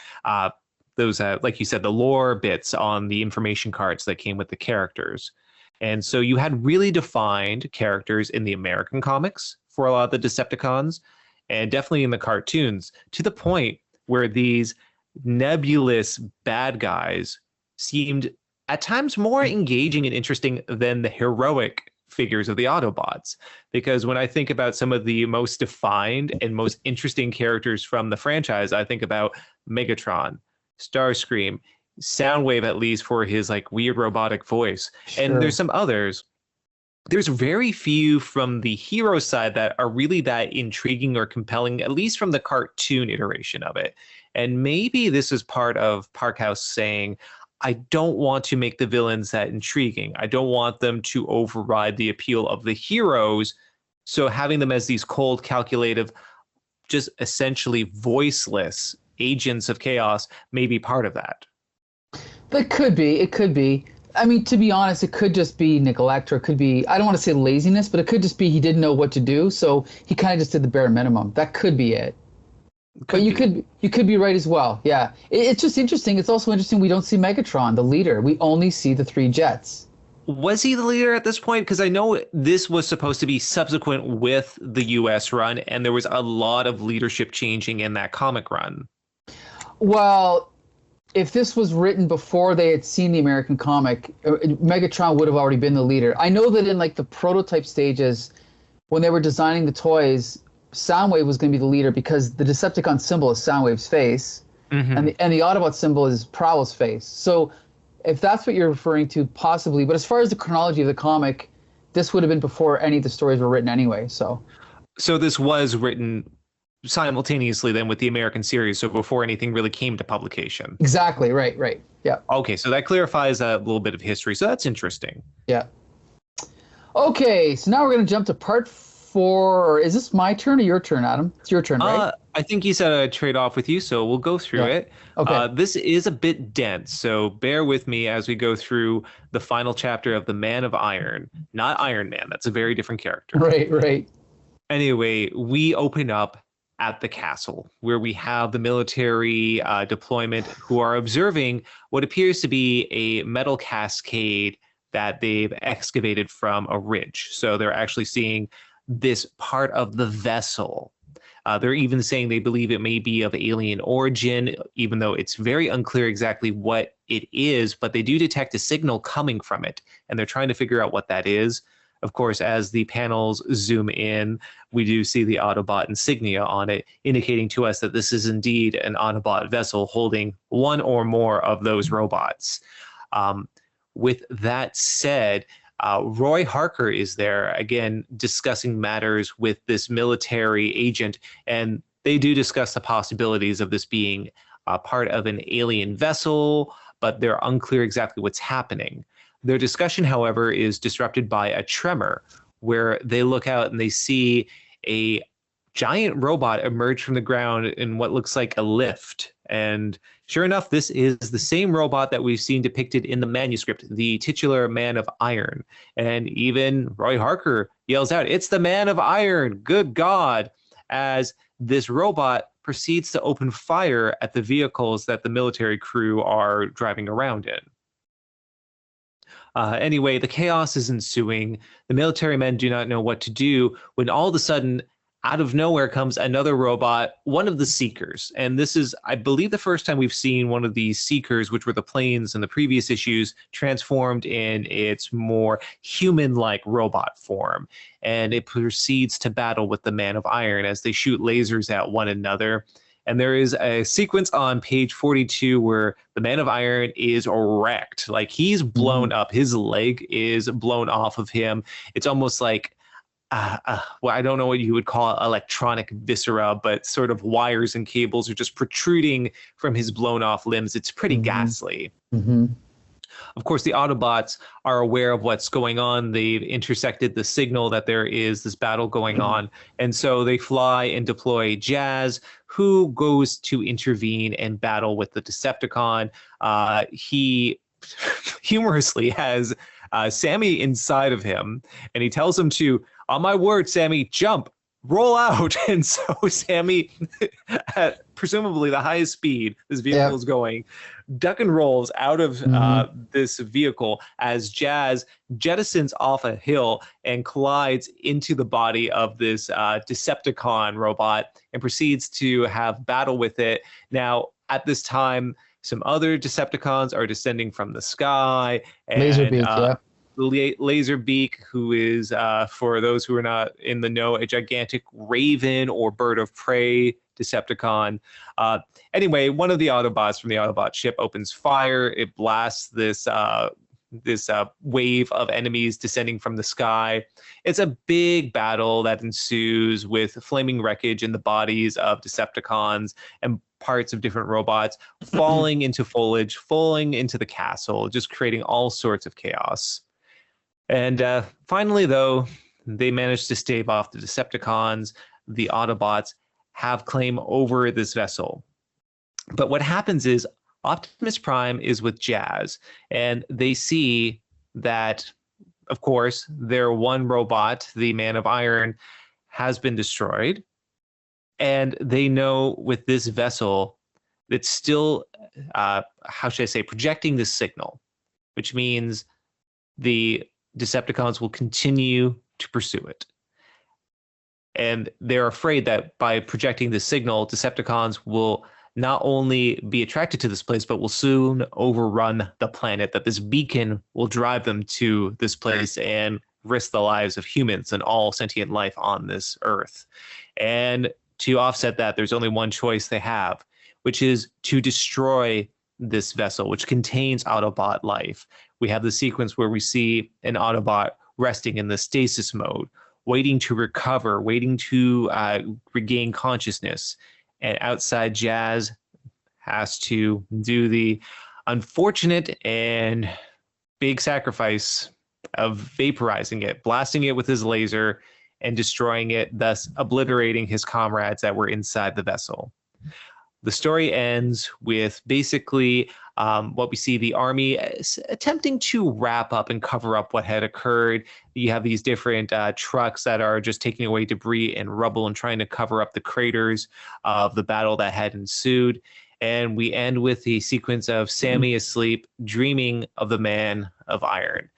[SPEAKER 3] like you said, the lore bits on the information cards that came with the characters. And so you had really defined characters in the American comics for a lot of the Decepticons, and definitely in the cartoons, to the point where these nebulous bad guys seemed at times more engaging and interesting than the heroic figures of the Autobots. Because when I think about some of the most defined and most interesting characters from the franchise, I think about Megatron, Starscream, Soundwave, at least for his like weird robotic voice. Sure. And there's some others. There's very few from the hero side that are really that intriguing or compelling, at least from the cartoon iteration of it. And maybe this is part of Parkhouse saying, I don't want to make the villains that intriguing. I don't want them to override the appeal of the heroes. So having them as these cold, calculative, just essentially voiceless agents of chaos may be part of that.
[SPEAKER 1] It could be. It could be. I mean, to be honest, it could just be neglect, or it could be, I don't want to say laziness, but it could just be he didn't know what to do, so he kind of just did the bare minimum. That could be it. But you could be right as well. Yeah. It's just interesting. It's also interesting we don't see Megatron, the leader. We only see the 3 jets.
[SPEAKER 3] Was he the leader at this point? Because I know this was supposed to be subsequent with the US run, and there was a lot of leadership changing in that comic run.
[SPEAKER 1] Well, if this was written before they had seen the American comic, Megatron would have already been the leader. I know that in like the prototype stages, when they were designing the toys, Soundwave was going to be the leader because the Decepticon symbol is Soundwave's face, and the Autobot symbol is Prowl's face. So if that's what you're referring to, possibly. But as far as the chronology of the comic, this would have been before any of the stories were written anyway. So
[SPEAKER 3] this was written simultaneously then with the American series, so before anything really came to publication.
[SPEAKER 1] Exactly. Right. Yeah.
[SPEAKER 3] Okay, so that clarifies a little bit of history. So that's interesting.
[SPEAKER 1] Yeah. Okay, so now we're going to jump to part 4. Is this my turn or your turn, Adam? It's your turn, right?
[SPEAKER 3] I think you said I'd trade off with you, so we'll go through it.
[SPEAKER 1] Okay.
[SPEAKER 3] This is a bit dense, so bear with me as we go through the final chapter of The Man of Iron. Not Iron Man, that's a very different character.
[SPEAKER 1] Right.
[SPEAKER 3] Anyway, we open up at the castle where we have the military deployment who are observing what appears to be a metal cascade that they've excavated from a ridge. So they're actually seeing this part of the vessel. They're even saying they believe it may be of alien origin, even though it's very unclear exactly what it is, but they do detect a signal coming from it, and they're trying to figure out what that is. Of course, as the panels zoom in, we do see the Autobot insignia on it, indicating to us that this is indeed an Autobot vessel holding one or more of those robots. With that said, Roy Harker is there, again, discussing matters with this military agent, and they do discuss the possibilities of this being part of an alien vessel, but they're unclear exactly what's happening. Their discussion, however, is disrupted by a tremor, where they look out and they see a giant robot emerge from the ground in what looks like a lift. And sure enough, this is the same robot that we've seen depicted in the manuscript, the titular Man of Iron. And even Roy Harker yells out, "It's the Man of Iron, good God," as this robot proceeds to open fire at the vehicles that the military crew are driving around in. Anyway, the chaos is ensuing. The military men do not know what to do when all of a sudden, out of nowhere comes another robot, one of the Seekers. And this is, I believe, the first time we've seen one of these Seekers, which were the planes in the previous issues, transformed in its more human-like robot form. And it proceeds to battle with the Man of Iron as they shoot lasers at one another. And there is a sequence on page 42 where the Man of Iron is wrecked. Like, he's blown up. His leg is blown off of him. It's almost like, well, I don't know what you would call electronic viscera, but sort of wires and cables are just protruding from his blown off limbs. It's pretty ghastly. Of course, the Autobots are aware of what's going on. They've intersected the signal that there is this battle going on. And so they fly and deploy Jazz, who goes to intervene and battle with the Decepticon. He humorously has Sammy inside of him, and he tells him to, "On my word, Sammy, jump, roll out." And so Sammy, at presumably the highest speed this vehicle is going, duck and rolls out of this vehicle as Jazz jettisons off a hill and collides into the body of this Decepticon robot and proceeds to have battle with it. Now, at this time, some other Decepticons are descending from the sky. And,
[SPEAKER 1] Laserbeak,
[SPEAKER 3] Laserbeak, who is, for those who are not in the know, a gigantic raven or bird of prey Decepticon. Anyway, one of the Autobots from the Autobot ship opens fire. It blasts this wave of enemies descending from the sky. It's a big battle that ensues with flaming wreckage in the bodies of Decepticons and parts of different robots falling into foliage, falling into the castle, just creating all sorts of chaos. And finally, though, they managed to stave off the Decepticons. The Autobots have claim over this vessel. But what happens is Optimus Prime is with Jazz, and they see that, of course, their one robot, the Man of Iron, has been destroyed. And they know with this vessel, it's still, how should I say, projecting this signal, which means the Decepticons will continue to pursue it. And they're afraid that by projecting this signal, Decepticons will not only be attracted to this place, but will soon overrun the planet, that this beacon will drive them to this place and risk the lives of humans and all sentient life on this Earth. And to offset that, there's only one choice they have, which is to destroy this vessel, which contains Autobot life. We have the sequence where we see an Autobot resting in the stasis mode, waiting to recover, waiting to regain consciousness. And outside, Jazz has to do the unfortunate and big sacrifice of vaporizing it, blasting it with his laser, and destroying it, thus obliterating his comrades that were inside the vessel. The story ends with basically what we see the army attempting to wrap up and cover up what had occurred. You have these different trucks that are just taking away debris and rubble and trying to cover up the craters of the battle that had ensued. And we end with the sequence of Sammy asleep, dreaming of the Man of Iron.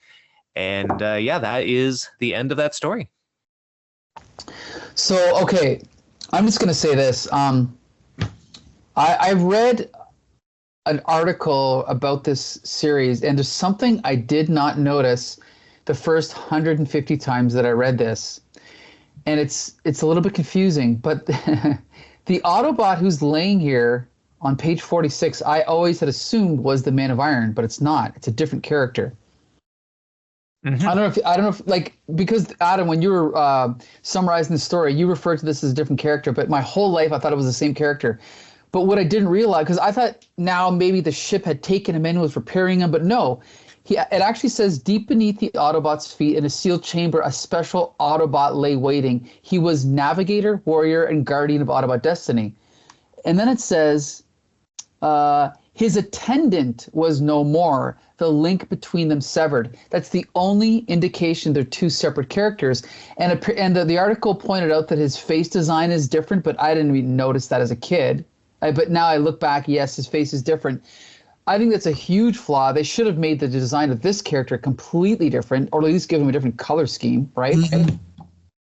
[SPEAKER 3] And yeah, that is the end of that story.
[SPEAKER 1] So, okay, I'm just going to say this. I read an article about this series, and there's something I did not notice the first 150 times that I read this. And it's a little bit confusing, but the Autobot who's laying here on page 46, I always had assumed was the Man of Iron, but it's not. It's a different character. Mm-hmm. I don't know if like, because Adam, when you were summarizing the story, you referred to this as a different character, but my whole life I thought it was the same character. But what I didn't realize, because I thought now maybe the ship had taken him in and was repairing him, but no. It actually says, deep beneath the Autobot's feet in a sealed chamber, a special Autobot lay waiting. He was navigator, warrior, and guardian of Autobot destiny. And then it says, his attendant was no more, the link between them severed. That's the only indication they're two separate characters. And the article pointed out that his face design is different, but I didn't even notice that as a kid. But now I look back, yes, his face is different. I think that's a huge flaw. They should have made the design of this character completely different, or at least give him a different color scheme, right? Mm-hmm.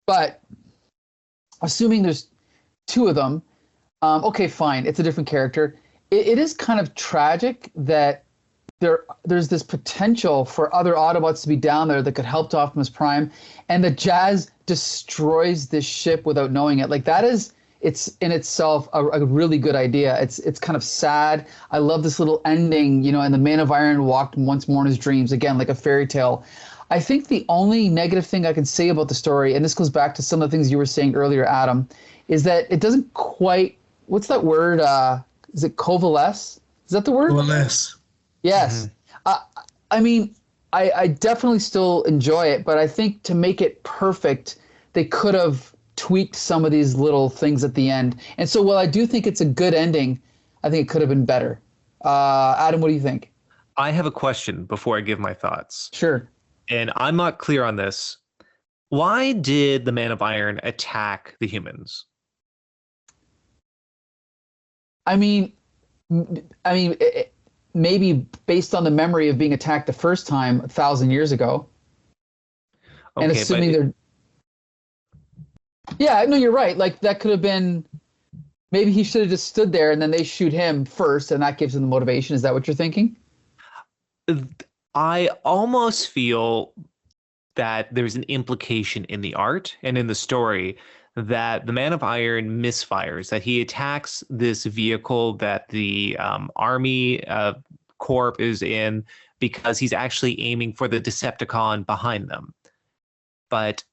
[SPEAKER 1] But assuming there's two of them, okay, fine, it's a different character. It is kind of tragic that there's this potential for other Autobots to be down there that could help to Optimus Prime, and that Jazz destroys this ship without knowing it. Like, that is... It's in itself a really good idea. It's kind of sad. I love this little ending, and the Man of Iron walked once more in his dreams, again, like a fairy tale. I think the only negative thing I can say about the story, and this goes back to some of the things you were saying earlier, Adam, is that it doesn't quite, what's that word? Is it coalesce? Is that the word?
[SPEAKER 2] Coalesce.
[SPEAKER 1] Yes. Mm-hmm. I mean, I definitely still enjoy it, but I think to make it perfect, they could have tweaked some of these little things at the end. And so while I do think it's a good ending, I think it could have been better. Adam, what do you think?
[SPEAKER 3] I have a question before I give my thoughts.
[SPEAKER 1] Sure.
[SPEAKER 3] And I'm not clear on this. Why did the Man of Iron attack the humans?
[SPEAKER 1] I mean, maybe based on the memory of being attacked the first time 1,000 years ago. Okay, and assuming they're... Yeah, no, you're right. Like, that could have been, maybe he should have just stood there and then they shoot him first and that gives him the motivation. Is that what you're thinking?
[SPEAKER 3] I almost feel that there's an implication in the art and in the story that the Man of Iron misfires, that he attacks this vehicle that the Army Corp is in because he's actually aiming for the Decepticon behind them. But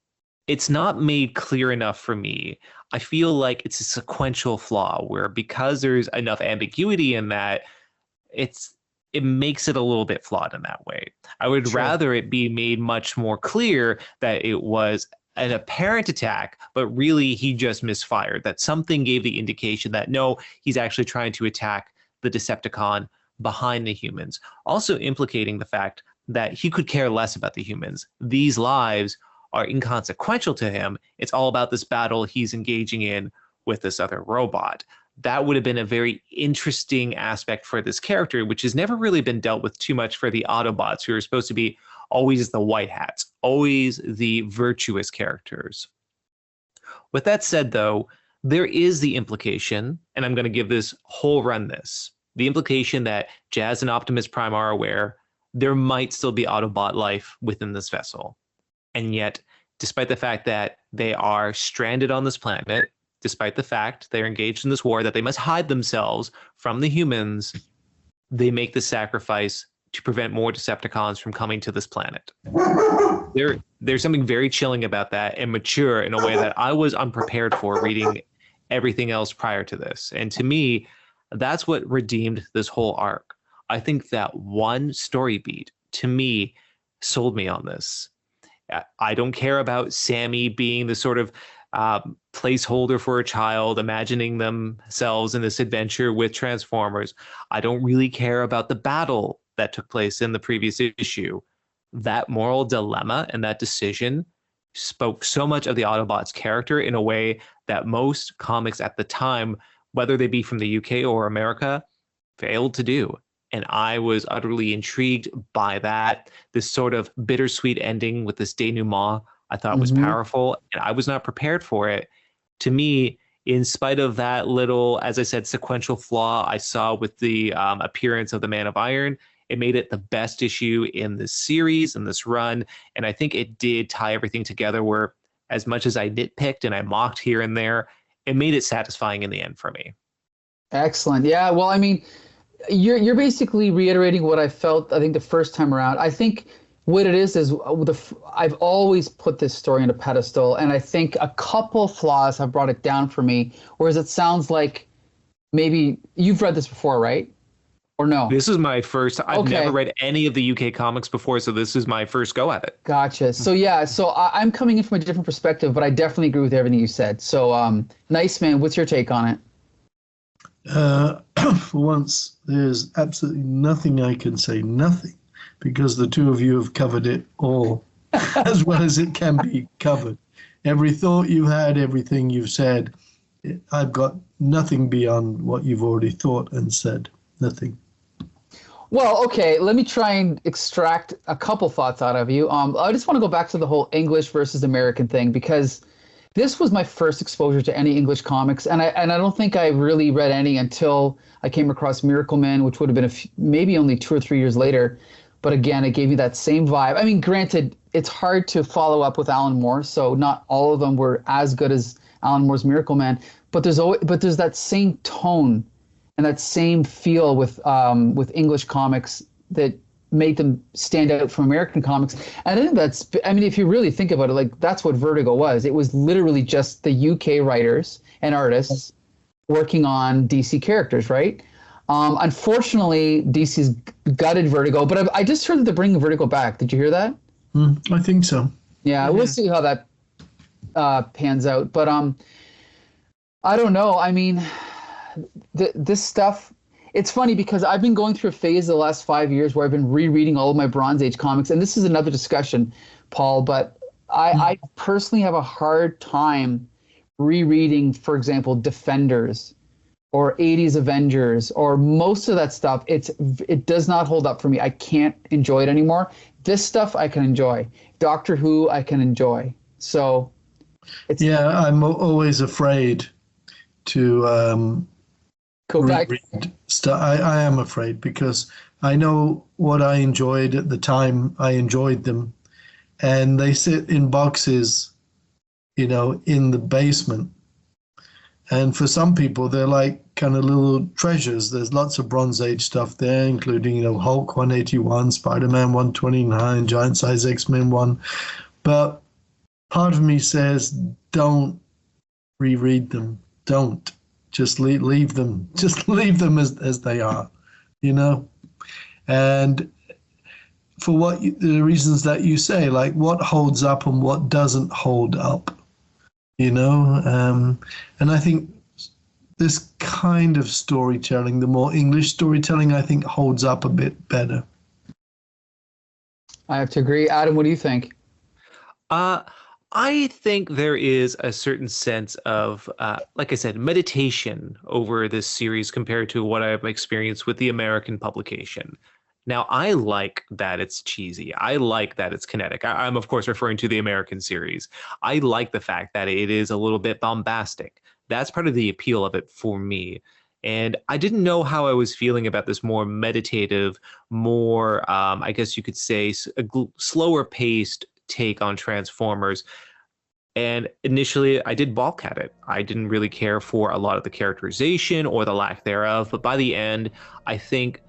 [SPEAKER 3] it's not made clear enough for me. I feel like it's a sequential flaw where, because there's enough ambiguity in that, it makes it a little bit flawed in that way. I would rather it be made much more clear that it was an apparent attack, but really he just misfired. That something gave the indication that no, he's actually trying to attack the Decepticon behind the humans. Also implicating the fact that he could care less about the humans. These lives are inconsequential to him. It's all about this battle he's engaging in with this other robot. That would have been a very interesting aspect for this character, which has never really been dealt with too much for the Autobots, who are supposed to be always the white hats, always the virtuous characters. With that said, though, there is the implication, and I'm going to give this whole run this, the implication that Jazz and Optimus Prime are aware there might still be Autobot life within this vessel. And yet, despite the fact that they are stranded on this planet, despite the fact they're engaged in this war, that they must hide themselves from the humans, they make the sacrifice to prevent more Decepticons from coming to this planet. There's something very chilling about that and mature in a way that I was unprepared for reading everything else prior to this. And to me, that's what redeemed this whole arc. I think that one story beat, to me, sold me on this. I don't care about Sammy being the sort of placeholder for a child, imagining themselves in this adventure with Transformers. I don't really care about the battle that took place in the previous issue. That moral dilemma and that decision spoke so much of the Autobots' character in a way that most comics at the time, whether they be from the UK or America, failed to do. And I was utterly intrigued by that. This sort of bittersweet ending with this denouement I thought was powerful, and I was not prepared for it. To me, in spite of that little, as I said, sequential flaw I saw with the appearance of the Man of Iron, it made it the best issue in this series, in this run. And I think it did tie everything together where, as much as I nitpicked and I mocked here and there, it made it satisfying in the end for me.
[SPEAKER 1] Excellent. Yeah, well, I mean, you're basically reiterating what I felt, I think, the first time around. I think what it is I've always put this story on a pedestal, and I think a couple flaws have brought it down for me, whereas it sounds like maybe you've read this before, right? Or no?
[SPEAKER 3] This is my first. I've never read any of the UK comics before, so this is my first go at it.
[SPEAKER 1] Gotcha. So yeah, I'm coming in from a different perspective, but I definitely agree with everything you said. So nice, man. What's your take on it?
[SPEAKER 2] For once, there's absolutely nothing I can say, nothing, because the two of you have covered it all as well as it can be covered. Every thought you had, everything you've said, I've got nothing beyond what you've already thought and said. Nothing.
[SPEAKER 1] Well, okay, let me try and extract a couple thoughts out of you. I just want to go back to the whole English versus American thing, because this was my first exposure to any English comics, and I don't think I really read any until I came across Miracle Man, which would have been maybe only 2 or 3 years later. But again, it gave me that same vibe. I mean, granted, it's hard to follow up with Alan Moore, so not all of them were as good as Alan Moore's Miracle Man. But there's that same tone and that same feel with English comics that made them stand out from American comics. And I think if you really think about it, like, that's what Vertigo was. It was literally just the UK writers and artists working on DC characters, right? Unfortunately, DC's gutted Vertigo, but I just heard that they're bringing Vertigo back. Did you hear that?
[SPEAKER 2] I think so.
[SPEAKER 1] Yeah, we'll see how that pans out. But I don't know. I mean, this stuff, it's funny because I've been going through a phase the last 5 years where I've been rereading all of my Bronze Age comics, and this is another discussion, Paul, but I personally have a hard time rereading, for example, Defenders or 80s Avengers or most of that stuff. It does not hold up for me. I can't enjoy it anymore. This stuff I can enjoy. Doctor Who I can enjoy. So I'm always afraid
[SPEAKER 2] to
[SPEAKER 1] go back.
[SPEAKER 2] I am afraid, because I know what I enjoyed at the time I enjoyed them, and they sit in boxes, in the basement. And for some people, they're like kind of little treasures. There's lots of Bronze Age stuff there, including, Hulk 181, Spider-Man 129, Giant Size X-Men 1. But part of me says, don't reread them. Don't. Just leave them. Just leave them as they are, And for the reasons that you say, like what holds up and what doesn't hold up, and I think this kind of storytelling, the more English storytelling, I think holds up a bit better.
[SPEAKER 1] I have to agree. Adam, what do you think?
[SPEAKER 3] I think there is a certain sense of, like I said, meditation over this series compared to what I've experienced with the American publication. Now, I like that it's cheesy. I like that it's kinetic. I'm, of course, referring to the American series. I like the fact that it is a little bit bombastic. That's part of the appeal of it for me. And I didn't know how I was feeling about this more meditative, more, I guess you could say, slower paced take on Transformers. And initially, I did balk at it. I didn't really care for a lot of the characterization or the lack thereof. But by the end, I think,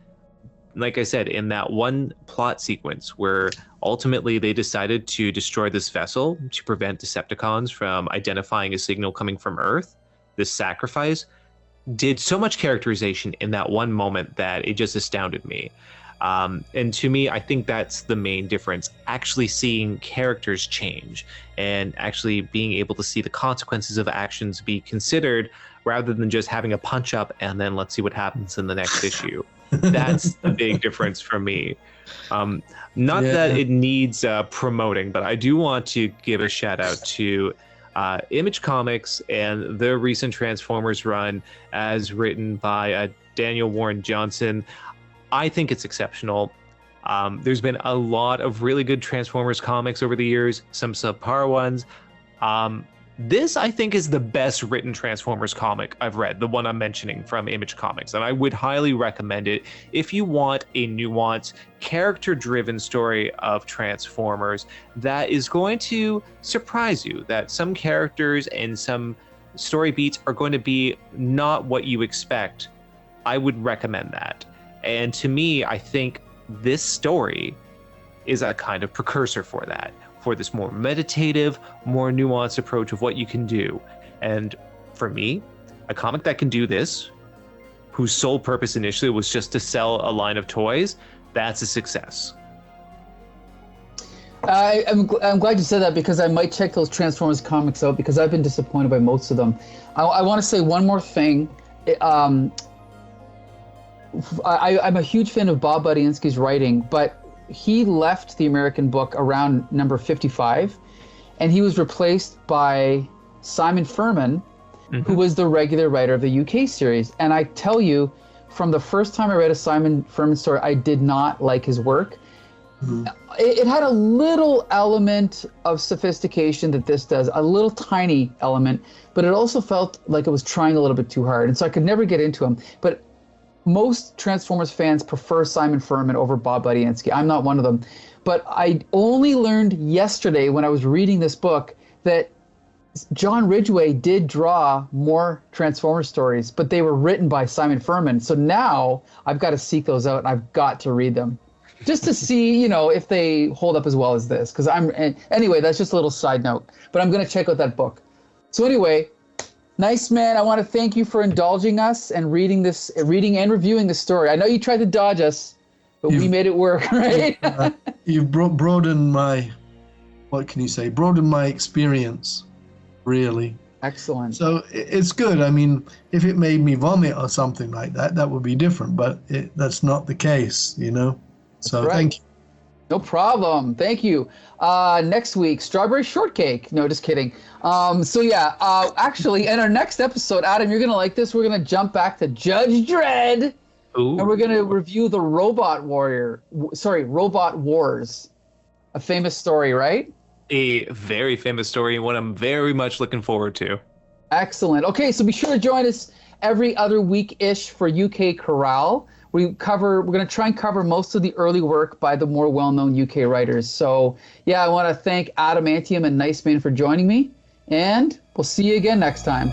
[SPEAKER 3] like I said, in that one plot sequence where ultimately they decided to destroy this vessel to prevent Decepticons from identifying a signal coming from Earth, this sacrifice did so much characterization in that one moment that it just astounded me. And to me, I think that's the main difference, actually seeing characters change and actually being able to see the consequences of actions be considered rather than just having a punch up and then let's see what happens in the next issue. That's the big difference for me. Not that it needs promoting, but I do want to give a shout out to Image Comics and their recent Transformers run as written by Daniel Warren Johnson. I think it's exceptional. There's been a lot of really good Transformers comics over the years, some subpar ones. This, I think, is the best written Transformers comic I've read, the one I'm mentioning from Image Comics, and I would highly recommend it if you want a nuanced, character-driven story of Transformers that is going to surprise you, that some characters and some story beats are going to be not what you expect. I would recommend that. And to me, I think this story is a kind of precursor for that, for this more meditative, more nuanced approach of what you can do. And for me, a comic that can do this, whose sole purpose initially was just to sell a line of toys, that's a success.
[SPEAKER 1] I'm glad you said that because I might check those Transformers comics out because I've been disappointed by most of them. I want to say one more thing. I'm a huge fan of Bob Budiansky's writing, but he left the American book around number 55, and he was replaced by Simon Furman, who was the regular writer of the UK series. And I tell you, from the first time I read a Simon Furman story, I did not like his work. It had a little element of sophistication that this does, a little tiny element, but it also felt like it was trying a little bit too hard. And so I could never get into him. But most Transformers fans prefer Simon Furman over Bob Budiansky. I'm not one of them. But I only learned yesterday when I was reading this book that John Ridgway did draw more Transformers stories, but they were written by Simon Furman. So now I've got to seek those out and I've got to read them just to see, if they hold up as well as this. Anyway, that's just a little side note, but I'm going to check out that book. So anyway, nice, man. I want to thank you for indulging us and reading and reviewing this story. I know you tried to dodge us, but we made it work, right?
[SPEAKER 2] You've broadened my, broadened my experience, really.
[SPEAKER 1] Excellent.
[SPEAKER 2] So it's good. I mean, if it made me vomit or something like that, that would be different, but that's not the case, So right. Thank you.
[SPEAKER 1] No problem. Thank you. Next week, strawberry shortcake. No, just kidding. Actually, in our next episode, Adam, you're going to like this. We're going to jump back to Judge Dredd. Ooh. And we're going to review the Robot Wars. A famous story, right?
[SPEAKER 3] A very famous story, and one I'm very much looking forward to.
[SPEAKER 1] Excellent. Okay, so be sure to join us every other week-ish for UK CORRAL. We're going to try and cover most of the early work by the more well-known UK writers. So, I want to thank Adamantium and Nice Man for joining me, and we'll see you again next time.